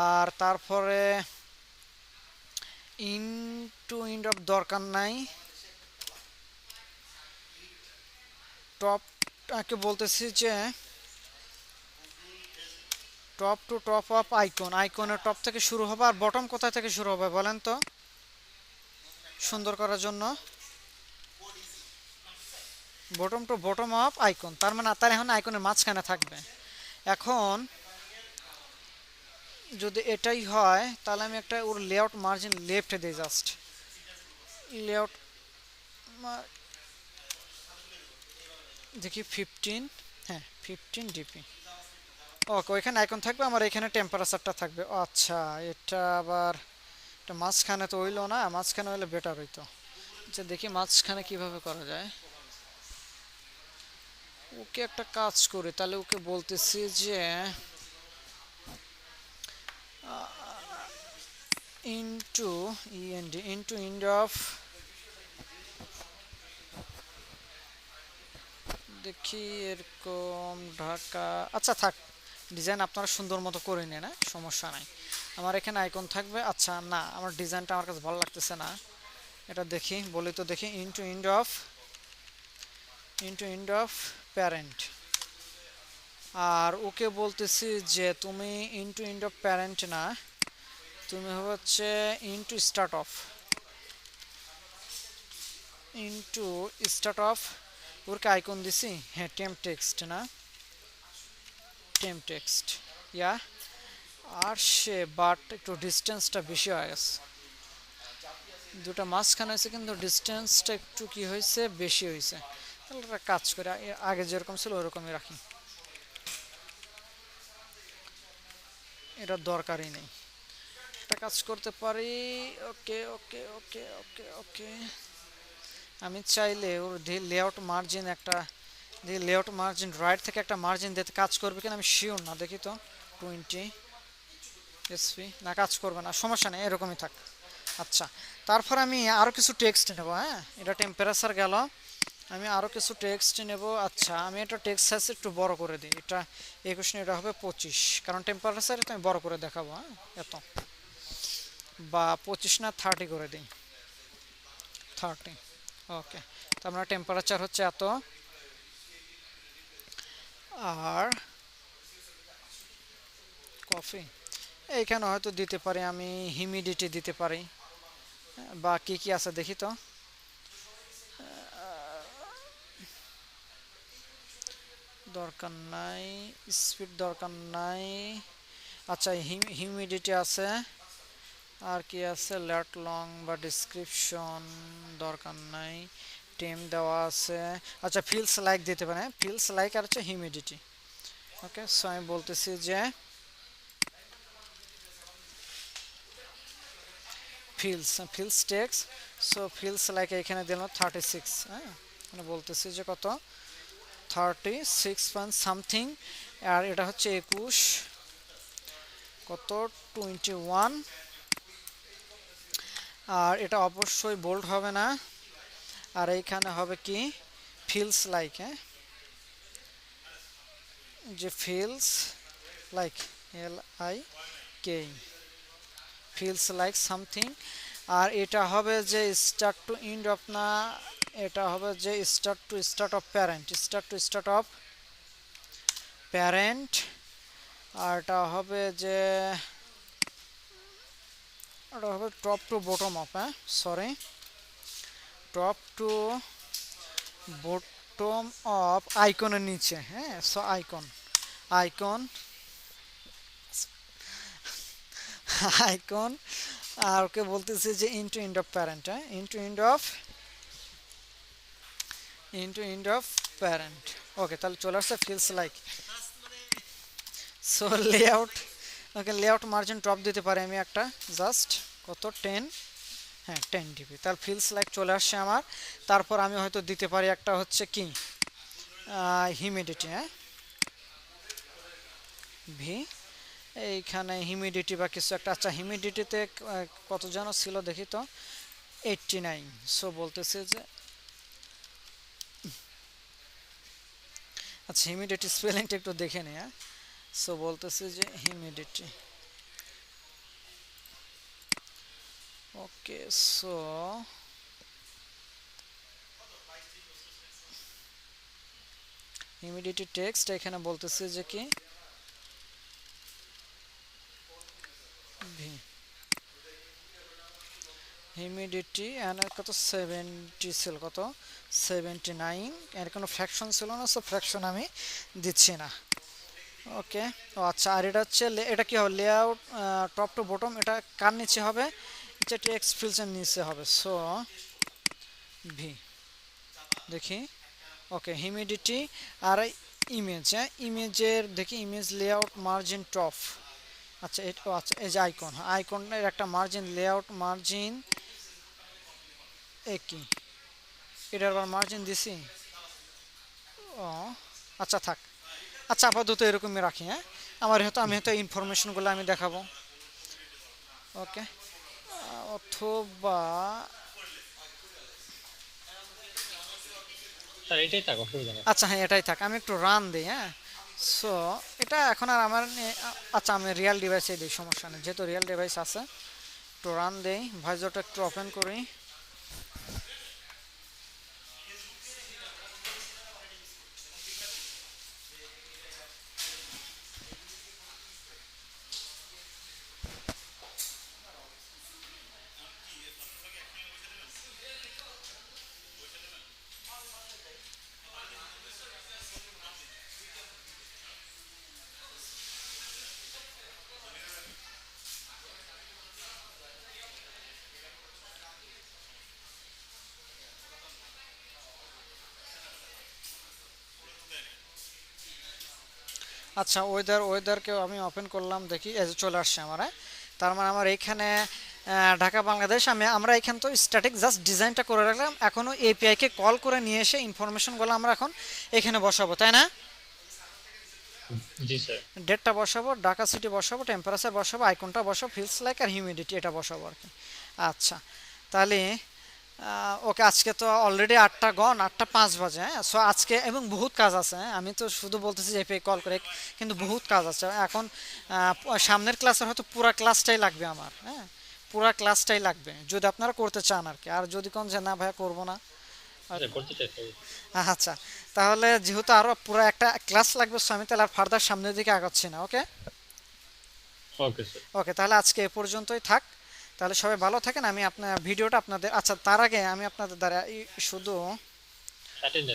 আর তারপরে ইন্ড অফ দরকার নাই, টপটাকে বলতেছি যে top to top of icon, আইকনের টপ থেকে শুরু হবে। আর বটম কোথায় থেকে শুরু হবে বলেন তো, সুন্দর করার জন্য bottom to bottom of icon, তার মানে তার এখন আইকনের মাঝখানে থাকবে। এখন যদি এটাই হয় তাহলে আমি একটা ওর লেআউট মার্জিন লেফটে দিই, জাস্ট লেআউট দেখি 15, হ্যাঁ 15 dp। ওকে, ওইখানে আইকন থাকবে, আমার এখানে টেম্পারেচারটা থাকবে। ও আচ্ছা, এটা আবার এটা মাঝখানে তো হইলো না, মাঝখানে হইলে বেটার হইতো। আচ্ছা দেখি মাঝখানে কিভাবে করা যায়। ওকে একটা কাজ করি তাহলে, ওকে বলতেছি যে ইন্টু ইন্ড অফ, দেখি এরকম ঢাকা, আচ্ছা থাক, ডিজাইন আপনারা সুন্দর মতো করে নিন, না সমস্যা নাই। আমার এখানে আইকন থাকবে। আচ্ছা না, আমার ডিজাইনটা আমার কাছে ভালো লাগতেছে না, এটা দেখি বলি তো, দেখি ইন্টু ইন্ড অফ প্যারেন্ট। আর ওকে বলতেছি যে তুমি ইন্ড অফ প্যারেন্ট না, তুমি হচ্ছে ইন্টু স্টার্ট অফ। ওরকে আইকন দিছি, হ্যাঁ টেম্প টেক্সট না, টেম্প টেক্সট ইয়া। আর সে বাট একটু ডিস্টেন্সটা বেশি হয়ে গেছে, দুটা মাঝখানে হয়েছে কিন্তু ডিস্টেন্সটা একটু কি হয়েছে, বেশি হয়েছে। তাহলে একটা কাজ করে আগে যেরকম ছিল ওরকমই রাখি, এটার দরকারই নেই। একটা কাজ করতে পারি, ওকে ওকে ওকে ওকে ওকে, আমি চাইলে ওর লেআউট মার্জিন একটা দিয়ে লেআউট মার্জিন রাইট থেকে একটা মার্জিন দিতে কাজ করবে কিনা আমি শিওর না, দেখি তো। 20 এসপি না, কাজ করবে না, সমস্যা নেই, এরকমই থাক। আচ্ছা, তারপর আমি আরও কিছু টেক্সট নেব। হ্যাঁ, এটা টেম্পারেচার গেল, আমি আরও কিছু টেক্সট নেব। আচ্ছা, আমি এটা টেক্সট সাইজ একটু বড় করে দিই, এটা 21 না, এটা হবে 25, কারণ টেম্পারেচার তো আমি বড় করে দেখাবো। হ্যাঁ, এত বা 25 না 30 করে দিই, 30। ওকে, তো আমরা টেম্পারেচার হচ্ছে এত। আর কফি এইখানে হয়তো দিতে পারি আমি, হিউমিডিটি দিতে পারি, বা কি কি আছে দেখি তো। দরকার নাই, স্পিড দরকার নাই। আচ্ছা, হিউমিডিটি আছে, আর কি আছে, লেট লং বা ডিসক্রিপশন দরকার নাই, টেম দেওয়া আছে। আচ্ছা, ফিলস লাইক দিতে পারে, ফিলস লাইক আর হচ্ছে হিউমিডিটি। ওকে, সো আমি বলতেছি যে fills text, so fills like এখানে দিলাম 36। হ্যাঁ, মানে বলতেছি যে কত, 36 পয়েন্ট সামথিং, আর এটা হচ্ছে 21, কত 21। আর এটা অবশ্যই বোল্ড হবে না, আর এইখানে হবে কি, ফিলস লাইক। হ্যাঁ, যে feels like, LIK, feels like something. আর এটা হবে যে স্টার্ট টু এন্ড অফ না, এটা হবে যে start to start of parent, start to start of parent. আর এটা হবে যে, এটা হবে টপ টু বটম অফ। হ্যাঁ, sorry, top to bottom of আইকনের নিচে। হ্যাঁ, সো আইকন, আইকন, আইকন। আর ওকে বলতেছি যে ইনটু এন্ড অফ প্যারেন্ট। হ্যাঁ, end to end of parent. Okay, তাহলে চলে আসছে feels like. So layout, okay, layout margin drop দিতে পারি আমি একটা, জাস্ট কত 10, হ্যাঁ 10 ডিবি, তার ফিলস লাইক চলে আসছে আমার। তারপর আমি হয়তো দিতে পারি একটা হচ্ছে কি, হিউমিডিটি। হ্যাঁ, ভি, এইখানে হিউমিডিটি বা কিছু একটা। আচ্ছা, হিউমিডিটিতে কত যেন ছিল দেখি তো, 89। সো বলতেছে যে, আচ্ছা হিউমিডিটি স্পেলিংটা একটু দেখে নিই। হ্যাঁ, সো বলতেছে যে হিউমিডিটি। ওকে, সো হিউমিডিটি টেক্সট এখানে বলতেছে যে কি, হিউমিডিটি এন্ড কত 70 ছিল, কত 79, এর কোনো ফ্র্যাকশন ছিল না, সো ফ্র্যাকশন আমি দিচ্ছি না। ওকে, ও আচ্ছা, আর এটা হচ্ছে এটা কি হবে, লেআউট টপ টু বটম, এটা কার নিচে হবে, এটা টেক্সট ফিল্ডসের নিচে হবে। সো ভি, দেখি। ওকে, হিউমিডিটি আর ইমেজ। হ্যাঁ, ইমেজের দেখি, ইমেজ লেআউট মার্জিন টপ। আচ্ছা, আচ্ছা, এই যে আইকন, আইকনের একটা মার্জিন, লেআউট মার্জিন একই, এটার আবার মার্জিন দিছি। ও আচ্ছা, থাক। আচ্ছা, আপাতত এরকমই রাখি। হ্যাঁ, আমি হয়তো ইনফরমেশনগুলো আমি দেখাবো। ওকে, অথবা স্যার এটাই থাক, অসুবিধা নেই। আচ্ছা, হ্যাঁ এটাই থাক, আমি একটু রান দিই। হ্যাঁ, সো এটা এখন আর আমার আচ্ছা, আমি রিয়েল ডিভাইসে দিই, সমস্যা নেই, যেহেতু রিয়েল ডিভাইস আছে। একটু রান দেই, ভাইজরটা একটু ওপেন করি। আচ্ছা, ওয়েদারকেও আমি ওপেন করলাম, দেখি এই যে চলে আসছে আমার। হ্যাঁ, তার মানে আমার এইখানে ঢাকা বাংলাদেশ আমরা এখান তো স্ট্যাটিক জাস্ট ডিজাইনটা করে রাখলাম, এখনও এপিআইকে কল করে নিয়ে এসে ইনফরমেশনগুলো আমরা এখন এখানে বসাবো, তাই না? জি স্যার। ডেটটা বসাবো, ঢাকা সিটি বসাবো, টেম্পারেচার বসাবো, আইকনটা বসাবো, ফিলস লাইক আর হিউমিডিটি এটা বসাবো আর কি। আচ্ছা, তাহলে ওকে, আজকে তো অলরেডি 8টা গন, 8টা 5 বাজে, হ্যাঁ। সো আজকে এবং বহুত কাজ আছে, হ্যাঁ। আমি তো শুধু বলতেছি যে এপিআই কল করে, কিন্তু বহুত কাজ আছে এখন। সামনের ক্লাসের হয়তো পুরা ক্লাসটাই লাগবে আমার, হ্যাঁ, পুরা ক্লাসটাই লাগবে যদি আপনারা করতে চান আর কি। আর যদি কোন যে না ভাইয়া করবো না, স্যার করতে চাই স্যার। আচ্ছা, তাহলে যেহেতু আরো পুরো একটা ক্লাস লাগবে, সো আমি তাহলে আর ফার্দার সামনের দিকে আগাচ্ছি না। ওকে ওকে স্যার। ওকে, তাহলে আজকে এ পর্যন্তই থাক। তাহলে সবাই ভালো থাকেন। আমি আপনার ভিডিওটা আপনাদের, আচ্ছা তার আগে আমি আপনাদের দ্বারা শুধু অ্যাটেন্ডেন্স